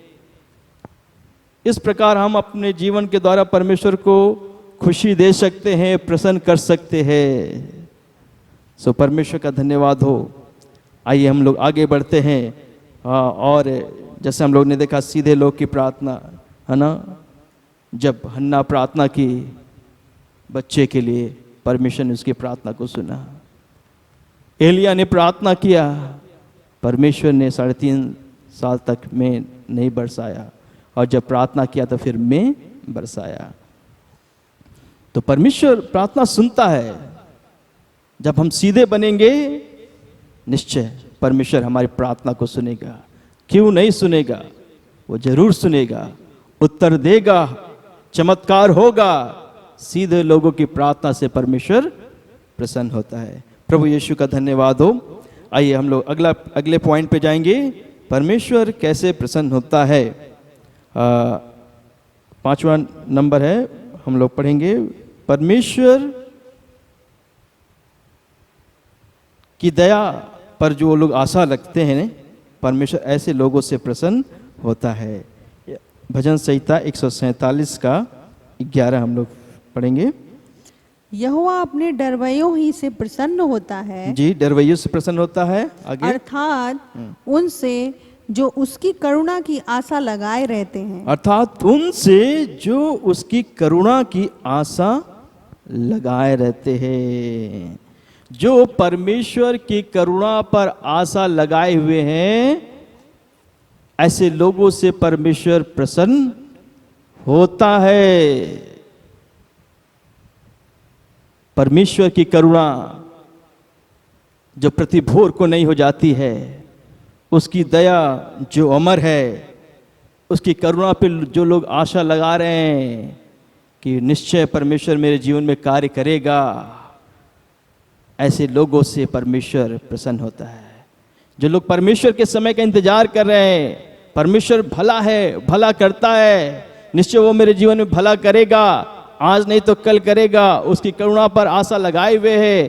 इस प्रकार हम अपने जीवन के द्वारा परमेश्वर को खुशी दे सकते हैं, प्रसन्न कर सकते हैं। सो परमेश्वर का धन्यवाद हो। आइए हम लोग आगे बढ़ते हैं। और जैसे हम लोग ने देखा सीधे लोग की प्रार्थना, है ना, जब हन्ना प्रार्थना की बच्चे के लिए, परमेश्वर ने उसकी प्रार्थना को सुना। एलिया ने प्रार्थना किया, परमेश्वर ने 3.5 साल तक में नहीं बरसाया, और जब प्रार्थना किया तो फिर में बरसाया। तो परमेश्वर प्रार्थना सुनता है। जब हम सीधे बनेंगे, निश्चय परमेश्वर हमारी प्रार्थना को सुनेगा। क्यों नहीं सुनेगा? वो जरूर सुनेगा, उत्तर देगा, चमत्कार होगा। सीधे लोगों की प्रार्थना से परमेश्वर प्रसन्न होता है। प्रभु यीशु का धन्यवाद हो। आइए हम लोग अगले पॉइंट पे जाएंगे, परमेश्वर कैसे प्रसन्न होता है। 5वां नंबर है, हम लोग पढ़ेंगे परमेश्वर की दया पर जो लोग आशा रखते हैं, परमेश्वर ऐसे लोगों से प्रसन्न होता है। भजन संहिता 147 का 11 हम लोग पढ़ेंगे। यहोवा अपने डरवैयों ही से प्रसन्न होता है। जी, डरवैयों से प्रसन्न होता है। आगे, अर्थात उनसे जो उसकी करुणा की आशा लगाए रहते हैं। अर्थात उनसे जो उसकी करुणा की आशा लगाए रहते हैं। जो परमेश्वर की करुणा पर आशा लगाए हुए हैं, ऐसे लोगों से परमेश्वर प्रसन्न होता है। परमेश्वर की करुणा जो प्रति भोर को नहीं हो जाती है, उसकी दया जो अमर है, उसकी करुणा पे जो लोग आशा लगा रहे हैं कि निश्चय परमेश्वर मेरे जीवन में कार्य करेगा, ऐसे लोगों से परमेश्वर प्रसन्न होता है। जो लोग परमेश्वर के समय का इंतजार कर रहे हैं, परमेश्वर भला है, भला करता है, निश्चय वो मेरे जीवन में भला करेगा, आज नहीं तो कल करेगा, उसकी करुणा पर आशा लगाए हुए है,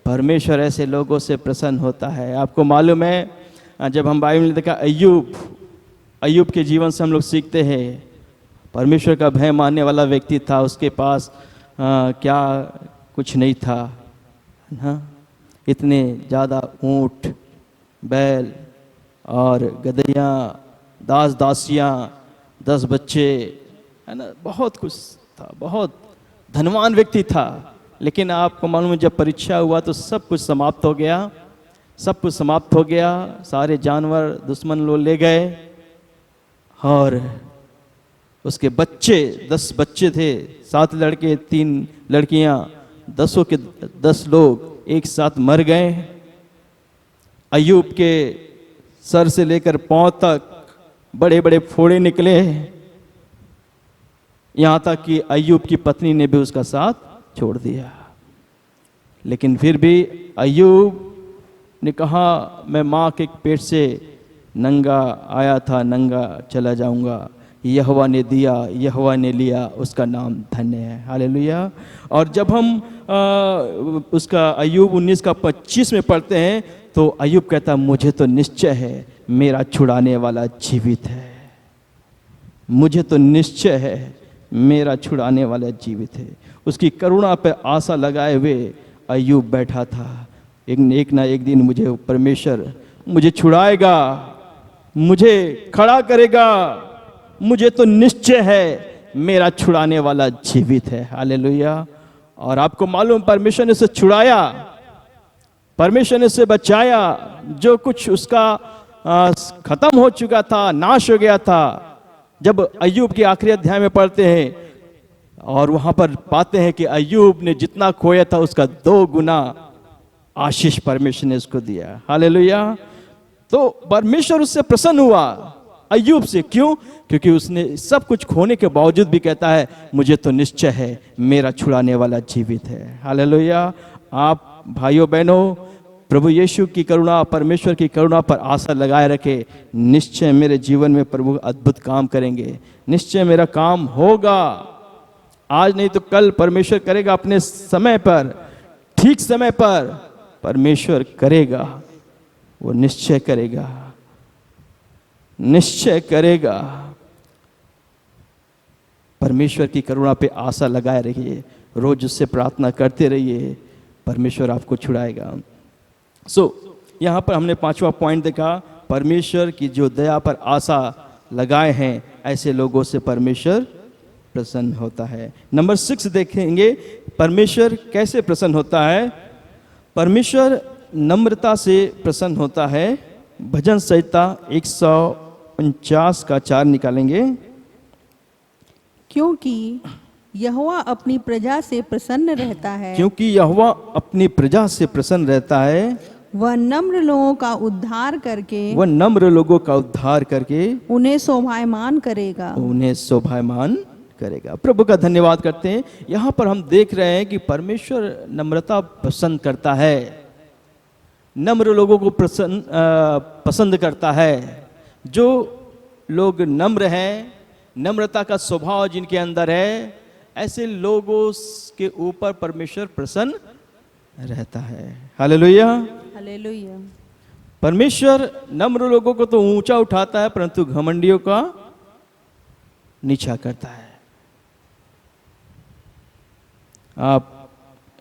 परमेश्वर ऐसे लोगों से प्रसन्न होता है। आपको मालूम है, जब हम बाइबल में देखा अय्यूब के जीवन से हम लोग सीखते हैं, परमेश्वर का भय मानने वाला व्यक्ति था। उसके पास क्या कुछ नहीं था, हाँ, इतने ज़्यादा ऊँट, बैल और गधैयाँ, दास दासियाँ, 10 बच्चे, है ना, बहुत कुछ था, बहुत धनवान व्यक्ति था। लेकिन आपको मालूम है, जब परीक्षा हुआ तो सब कुछ समाप्त हो गया, सब कुछ समाप्त हो गया। सारे जानवर दुश्मन लोग ले गए, और उसके बच्चे, 10 बच्चे थे, 7 लड़के 3 लड़कियां, 10 के 10 लोग एक साथ मर गए। अय्यूब के सर से लेकर पांव तक बड़े बड़े फोड़े निकले, यहाँ तक कि अय्यूब की पत्नी ने भी उसका साथ छोड़ दिया। लेकिन फिर भी अय्यूब ने कहा, मैं माँ के पेट से नंगा आया था, नंगा चला जाऊंगा। यहोवा ने दिया, यहोवा ने लिया, उसका नाम धन्य है। हालेलुया। और जब हम उसका अय्यूब 19 का 25 में पढ़ते हैं, तो अय्यूब कहता, मुझे तो निश्चय है मेरा छुड़ाने वाला जीवित है, मुझे तो निश्चय है मेरा छुड़ाने वाला जीवित है। उसकी करुणा पर आशा लगाए हुए अय्यूब बैठा था। एक ना एक दिन मुझे परमेश्वर मुझे छुड़ाएगा, मुझे खड़ा करेगा, मुझे तो निश्चय है मेरा छुड़ाने वाला जीवित है। हालेलुया। और आपको मालूम परमेश्वर ने उसे छुड़ाया, परमेश्वर ने उसे बचाया। जो कुछ उसका खत्म हो चुका था, नाश हो गया था। जब अय्यूब के आखिरी अध्याय में पढ़ते हैं और वहां पर पाते हैं कि अय्यूब ने जितना खोया था उसका 2 गुना आशीष परमेश्वर ने उसको दिया। हालेलुया। तो परमेश्वर उससे प्रसन्न हुआ अय्यूब से। क्यों? क्योंकि उसने सब कुछ खोने के बावजूद भी कहता है मुझे तो निश्चय है मेरा छुड़ाने वाला जीवित है। हालेलुया। आप भाइयों बहनों, प्रभु यीशु की करुणा, परमेश्वर की करुणा पर आशा लगाए रखे। निश्चय मेरे जीवन में प्रभु अद्भुत काम करेंगे, निश्चय मेरा काम होगा। आज नहीं तो कल परमेश्वर करेगा, अपने समय पर, ठीक समय पर परमेश्वर करेगा। वो निश्चय करेगा, निश्चय करेगा। परमेश्वर की करुणा पे आशा लगाए रहिए, रोज उससे प्रार्थना करते रहिए, परमेश्वर आपको छुड़ाएगा। यहाँ पर हमने 5वां पॉइंट देखा, परमेश्वर की जो दया पर आशा लगाए हैं ऐसे लोगों से परमेश्वर प्रसन्न होता है। नंबर 6 देखेंगे, परमेश्वर कैसे प्रसन्न होता है। परमेश्वर नम्रता से प्रसन्न होता है। भजन संहिता 149 का 4 निकालेंगे। क्योंकि यहोवा अपनी प्रजा से प्रसन्न रहता है, क्योंकि यहोवा अपनी प्रजा से प्रसन्न रहता है। वह नम्र लोगों का उद्धार करके, वह नम्र लोगों का उद्धार करके उन्हें शोभायमान करेगा, उन्हें शोभायमान करेगा। प्रभु का धन्यवाद करते हैं। यहाँ पर हम देख रहे हैं कि परमेश्वर नम्रता पसंद करता है, नम्र लोगों को पसंद करता है। जो लोग नम्र हैं, नम्रता का स्वभाव जिनके अंदर है, ऐसे लोगों के ऊपर परमेश्वर प्रसन्न रहता है। Hallelujah, hallelujah. परमेश्वर नम्र लोगों को तो ऊंचा उठाता है, परंतु घमंडियों का नीचा करता है। आप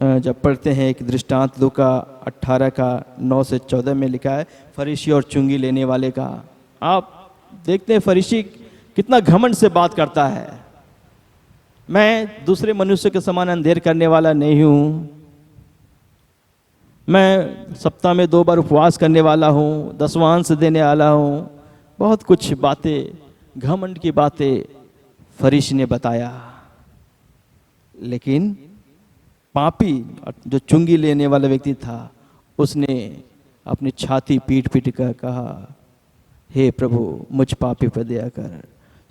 जब पढ़ते हैं एक दृष्टांत लूका 18 का 9 से 14 में लिखा है, फरीसी और चुंगी लेने वाले का। आप देखते हैं फरीसी कितना घमंड से बात करता है। मैं दूसरे मनुष्य के समान अंधेर करने वाला नहीं हूँ, मैं सप्ताह में 2 बार उपवास करने वाला हूँ, 10वां अंश देने वाला हूँ। बहुत कुछ बातें, घमंड की बातें फरीसी ने बताया। लेकिन पापी जो चुंगी लेने वाला व्यक्ति था, उसने अपनी छाती पीट पीट कर कहा, हे प्रभु मुझ पापी पर दया कर।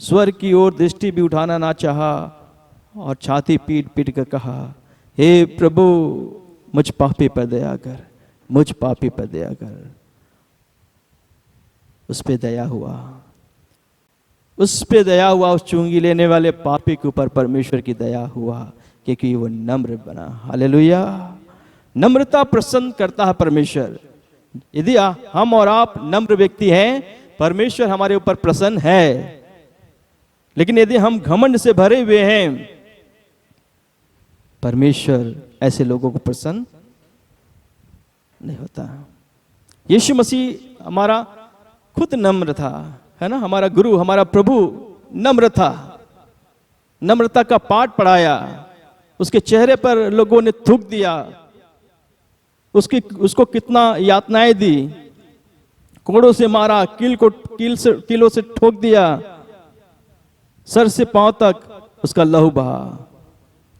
स्वर्ग की ओर दृष्टि भी उठाना ना चाहा और छाती पीट पीट कर कहा, हे प्रभु मुझ पापी पर दया कर, मुझ पापी पर दया कर। उस पे दया हुआ, उस पे दया हुआ। उस चुंगी लेने वाले पापी के ऊपर परमेश्वर की दया हुआ, क्योंकि वो नम्र बना। हालेलुया। नम्रता प्रसन्न करता है परमेश्वर। यदि हम और आप नम्र व्यक्ति हैं, परमेश्वर हमारे ऊपर प्रसन्न है। लेकिन यदि हम घमंड से भरे हुए हैं, परमेश्वर ऐसे लोगों को प्रसन्न नहीं होता। यीशु मसीह हमारा खुद नम्र था, है ना। हमारा गुरु, हमारा प्रभु नम्र था, नम्रता का पाठ पढ़ाया। उसके चेहरे पर लोगों ने थूक दिया, उसको कितना यातनाएं दी, कोड़ों से मारा, कीलों से ठोक दिया, सर से पांव तक उसका लहू बहा।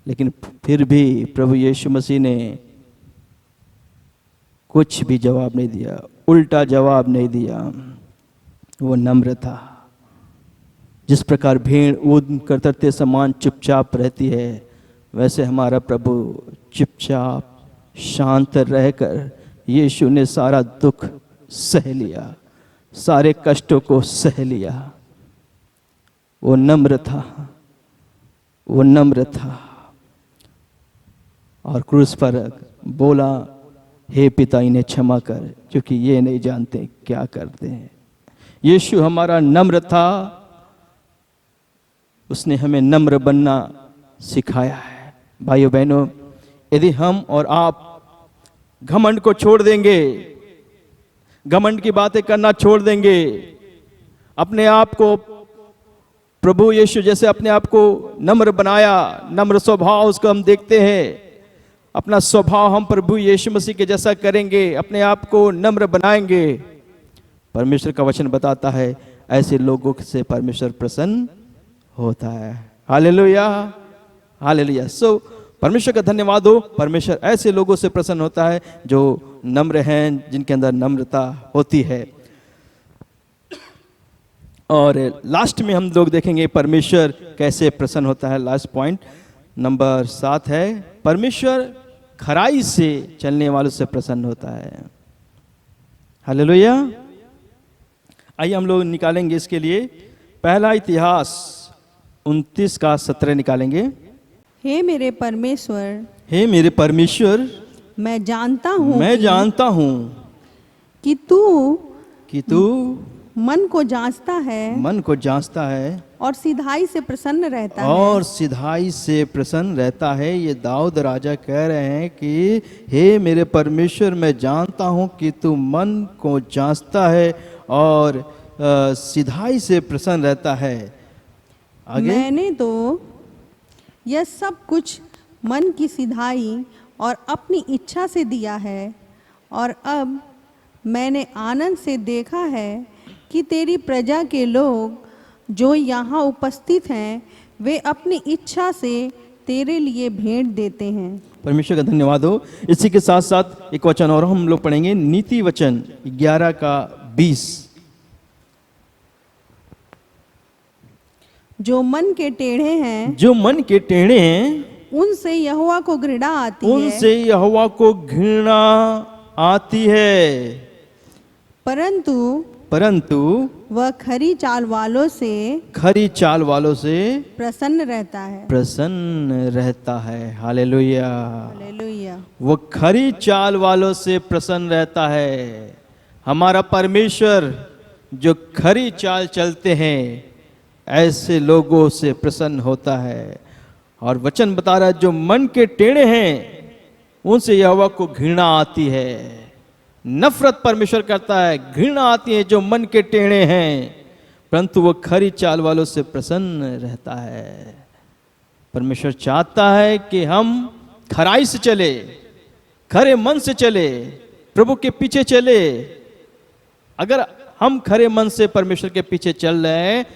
लेकिन फिर भी प्रभु यीशु मसीह ने कुछ भी जवाब नहीं दिया, उल्टा जवाब नहीं दिया। वो नम्र था। जिस प्रकार भेड़ ऊन कतरते समान चुपचाप रहती है, वैसे हमारा प्रभु चुपचाप शांत रहकर यीशु ने सारा दुख सह लिया, सारे कष्टों को सह लिया। वो नम्र था, वो नम्र था। और क्रूस पर बोला, हे पिता इन्हें क्षमा कर, क्योंकि ये नहीं जानते क्या करते हैं। यीशु हमारा नम्र था, उसने हमें नम्र बनना सिखाया है। भाइयों बहनों, यदि हम और आप घमंड को छोड़ देंगे, घमंड की बातें करना छोड़ देंगे, अपने आप को प्रभु यीशु जैसे अपने आप को नम्र बनाया, नम्र स्वभाव उसको हम देखते हैं, अपना स्वभाव हम प्रभु यीशु मसीह के जैसा करेंगे, अपने आप को नम्र बनाएंगे, परमेश्वर का वचन बताता है ऐसे लोगों से परमेश्वर प्रसन्न होता है। Hallelujah, hallelujah. सो परमेश्वर का धन्यवाद हो, परमेश्वर ऐसे लोगों से प्रसन्न होता है जो नम्र हैं, जिनके अंदर नम्रता होती है। और लास्ट में हम लोग देखेंगे परमेश्वर कैसे प्रसन्न होता है। लास्ट पॉइंट नंबर 7 है, परमेश्वर खराई से चलने वालों से प्रसन्न होता है। हालेलुया। आइए हम लोग निकालेंगे इसके लिए पहला इतिहास 29 का 17 निकालेंगे। हे मेरे परमेश्वर, हे मेरे परमेश्वर, मैं जानता हूँ कि तू मन को जांचता है और सिधाई से प्रसन्न रहता है। ये दाऊद राजा कह रहे हैं कि हे मेरे परमेश्वर, मैं जानता हूँ कि तू मन को जांचता है और सिधाई से प्रसन्न रहता है। आगे, मैंने तो यह सब कुछ मन की सिधाई और अपनी इच्छा से दिया है, और अब मैंने आनंद से देखा है कि तेरी प्रजा के लोग जो यहाँ उपस्थित हैं वे अपनी इच्छा से तेरे लिए भेंट देते हैं। परमेश्वर का धन्यवाद हो। इसी के साथ साथ एक वचन और हम लोग पढ़ेंगे, नीति वचन 11 का 20। जो मन के टेढ़े हैं उनसे यहोवा को घृणा आती है, परंतु वह खरी चाल वालों से प्रसन्न रहता है। Hallelujah, hallelujah. वो खरी चाल वालों से प्रसन्न रहता है। हमारा परमेश्वर जो खरी चाल चलते हैं ऐसे लोगों से प्रसन्न होता है। और वचन बता रहा है जो मन के टेढ़े हैं उनसे यहोवा को घृणा आती है। नफरत परमेश्वर करता है, घृणा आती है जो मन के टेढ़े हैं, परंतु वो खरी चाल वालों से प्रसन्न रहता है। परमेश्वर चाहता है कि हम खराई से चले, खरे मन से चले, प्रभु के पीछे चले। अगर हम खरे मन से परमेश्वर के पीछे चल रहे हैं,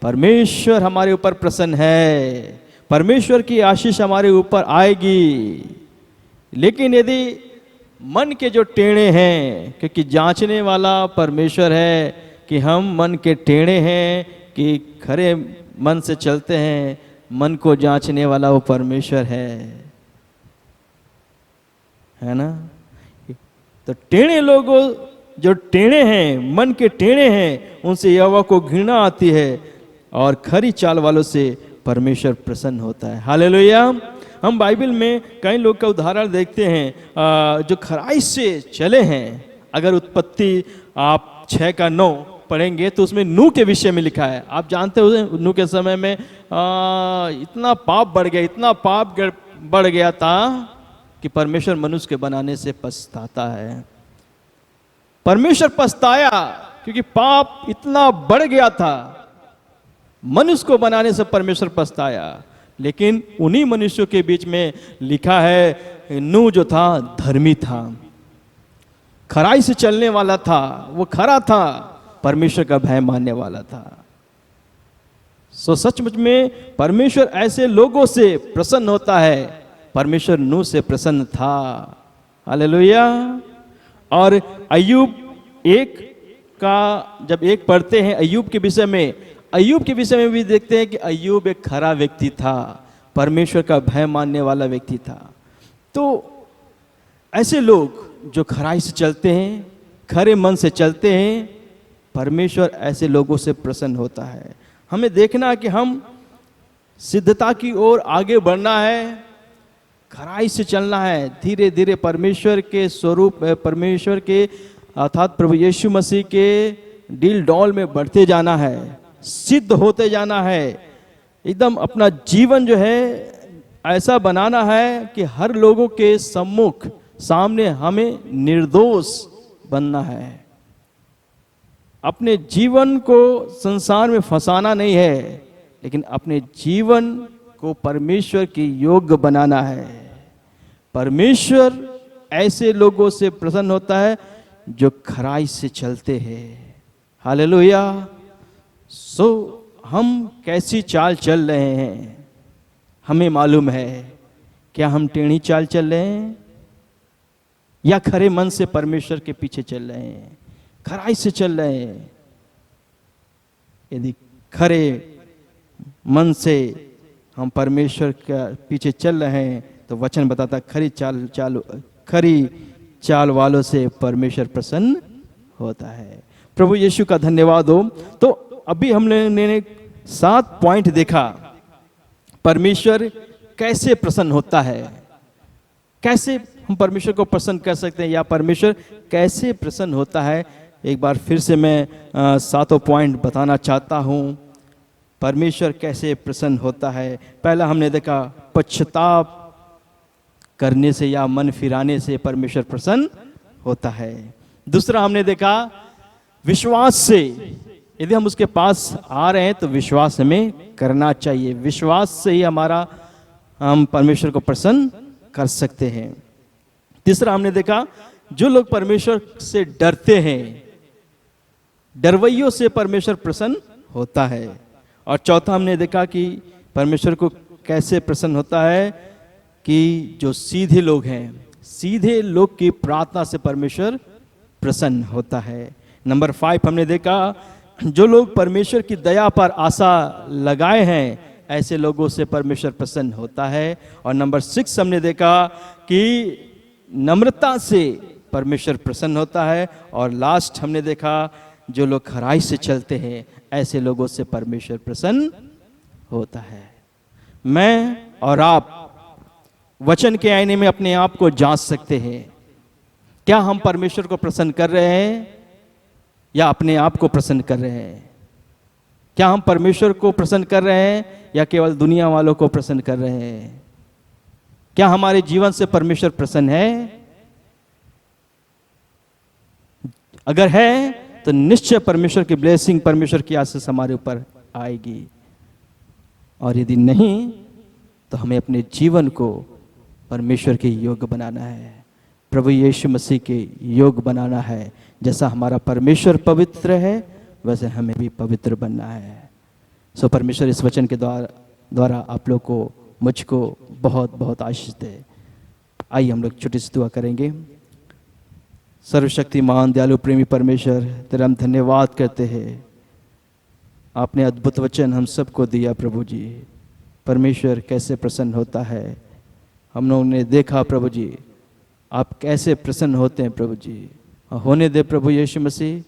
परमेश्वर हमारे ऊपर प्रसन्न है, परमेश्वर की आशीष हमारे ऊपर आएगी। लेकिन यदि मन के जो टेढ़े हैं, क्योंकि जांचने वाला परमेश्वर है कि हम मन के टेढ़े हैं कि खरे मन से चलते हैं, मन को जांचने वाला वो परमेश्वर है ना। तो टेढ़े लोगों जो टेढ़े हैं, मन के टेढ़े हैं, उनसे यहोवा को घृणा आती है और खरी चाल वालों से परमेश्वर प्रसन्न होता है। हालेलुया। हम बाइबल में कई लोग का उदाहरण देखते हैं जो खराई से चले हैं। अगर उत्पत्ति आप 6 का 9 पढ़ेंगे तो उसमें नूह के विषय में लिखा है। आप जानते हो नूह के समय में इतना पाप बढ़ गया था कि परमेश्वर मनुष्य के बनाने से पछताता है। परमेश्वर पछताया क्योंकि पाप इतना बढ़ गया था, मनुष्य को बनाने से परमेश्वर पछताया। लेकिन उन्हीं मनुष्यों के बीच में लिखा है नूह जो था धर्मी था, खराई से चलने वाला था, वो खरा था, परमेश्वर का भय मानने वाला था। सो सचमुच में परमेश्वर ऐसे लोगों से प्रसन्न होता है। परमेश्वर नूह से प्रसन्न था। हालेलुया। और अय्यूब 1 का जब 1 पढ़ते हैं अय्यूब के विषय में भी देखते हैं कि अय्यूब एक खरा व्यक्ति था, परमेश्वर का भय मानने वाला व्यक्ति था। तो ऐसे लोग जो खराई से चलते हैं, खरे मन से चलते हैं, परमेश्वर ऐसे लोगों से प्रसन्न होता है। हमें देखना कि हम सिद्धता की ओर आगे बढ़ना है, खराई से चलना है, धीरे धीरे परमेश्वर के स्वरूप, परमेश्वर के अर्थात प्रभु यीशु मसीह के डील डॉल में बढ़ते जाना है, सिद्ध होते जाना है। एकदम अपना जीवन जो है ऐसा बनाना है कि हर लोगों के सम्मुख सामने हमें निर्दोष बनना है। अपने जीवन को संसार में फंसाना नहीं है, लेकिन अपने जीवन को परमेश्वर के योग्य बनाना है। परमेश्वर ऐसे लोगों से प्रसन्न होता है जो खराई से चलते हैं। हालेलुया। सो हम कैसी चाल चल रहे हैं, हमें मालूम है। क्या हम टेढ़ी चाल चल रहे हैं या खरे मन से परमेश्वर के पीछे चल रहे हैं, खराई से चल रहे हैं? यदि खरे मन से हम परमेश्वर के पीछे चल रहे हैं तो वचन बताता खरी चाल वालों से परमेश्वर प्रसन्न होता है। प्रभु यीशु का धन्यवाद हो। तो अभी हमने 7 पॉइंट देखा, परमेश्वर कैसे प्रसन्न होता है, कैसे हम परमेश्वर को प्रसन्न कर सकते हैं, या परमेश्वर कैसे प्रसन्न होता है। एक बार फिर से मैं 7 पॉइंट बताना चाहता हूँ, परमेश्वर कैसे प्रसन्न होता है। पहला हमने देखा, पश्चाताप करने से या मन फिराने से परमेश्वर प्रसन्न होता है। दूसरा हमने देखा, विश्वास से, यदि हम उसके पास आ रहे हैं तो विश्वास हमें करना चाहिए। विश्वास से ही हम परमेश्वर को प्रसन्न कर सकते हैं। तीसरा हमने देखा, जो लोग परमेश्वर से डरते हैं, डरवैयों से परमेश्वर प्रसन्न होता है। और चौथा हमने देखा कि परमेश्वर को कैसे प्रसन्न होता है, कि जो सीधे लोग हैं, सीधे लोग की प्रार्थना से परमेश्वर प्रसन्न होता है। नंबर 5 हमने देखा, जो लोग परमेश्वर की दया पर आशा लगाए हैं, ऐसे लोगों से परमेश्वर प्रसन्न होता है। और नंबर 6 हमने देखा कि नम्रता से परमेश्वर प्रसन्न होता है। और लास्ट हमने देखा, जो लोग खराई से चलते हैं, ऐसे लोगों से परमेश्वर प्रसन्न होता है। मैं और आप वचन के आईने में अपने आप को जांच सकते हैं, क्या हम परमेश्वर को प्रसन्न कर रहे हैं या अपने आप को प्रसन्न कर रहे हैं? क्या हम परमेश्वर को प्रसन्न कर रहे हैं या केवल दुनिया वालों को प्रसन्न कर रहे हैं? क्या हमारे जीवन से परमेश्वर प्रसन्न है? अगर है तो निश्चय परमेश्वर की ब्लेसिंग, परमेश्वर की आशीष हमारे ऊपर आएगी। और यदि नहीं तो हमें अपने जीवन को परमेश्वर के योग्य बनाना है, प्रभु यीशु मसीह के योग्य बनाना है। जैसा हमारा परमेश्वर पवित्र है, वैसे हमें भी पवित्र बनना है। सो परमेश्वर इस वचन के द्वारा आप लोग को, मुझको बहुत बहुत आशीष दे। आइए हम लोग छोटी सी दुआ करेंगे। सर्वशक्तिमान दयालु प्रेमी परमेश्वर, तेरा हम धन्यवाद करते हैं, आपने अद्भुत वचन हम सबको दिया। प्रभु जी, परमेश्वर कैसे प्रसन्न होता है हम लोगों ने देखा। प्रभु जी, आप कैसे प्रसन्न होते हैं। प्रभु जी, होने दे प्रभु यीशु मसीह,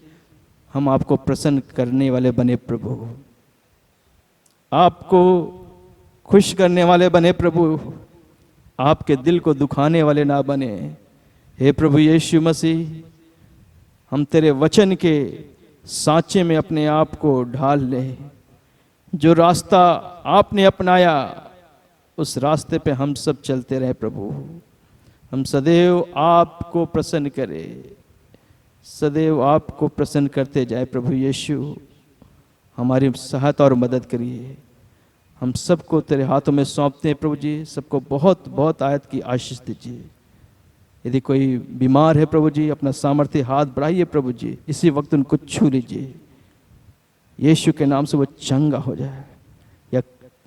हम आपको प्रसन्न करने वाले बने प्रभु, आपको खुश करने वाले बने प्रभु, आपके दिल को दुखाने वाले ना बने। हे प्रभु यीशु मसीह, हम तेरे वचन के सांचे में अपने आप को ढाल लें। जो रास्ता आपने अपनाया, उस रास्ते पे हम सब चलते रहे प्रभु। हम सदैव आपको प्रसन्न करें, सदैव आपको प्रसन्न करते जाए। प्रभु यीशु, हमारी सहायता और मदद करिए। हम सबको तेरे हाथों में सौंपते हैं प्रभु जी। सबको बहुत बहुत आयत की आशीष दीजिए। यदि कोई बीमार है प्रभु जी, अपना सामर्थ्य हाथ बढ़ाइए प्रभु जी, इसी वक्त उनको छू लीजिए। यीशु के नाम से वो चंगा हो जाए। या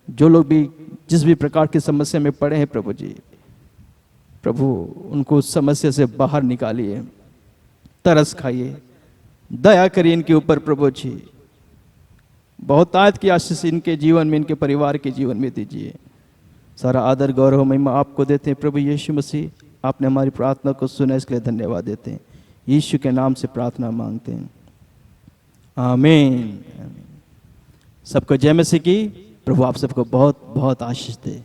जो लोग भी जिस भी प्रकार की समस्या में पड़े हैं प्रभु जी, प्रभु उनको उस समस्या से बाहर निकालिए। तरस खाइए, दया करिए इनके ऊपर प्रभु जी। बहुत आयत की आशीष इनके जीवन में, इनके परिवार के जीवन में दीजिए। सारा आदर गौरव महिमा आपको देते हैं प्रभु यीशु मसीह। आपने हमारी प्रार्थना को सुना, इसके लिए धन्यवाद देते हैं। यीशु के नाम से प्रार्थना मांगते हैं, आमीन। सबको जय मसीह की। प्रभु आप सबको बहुत बहुत आशीष दे।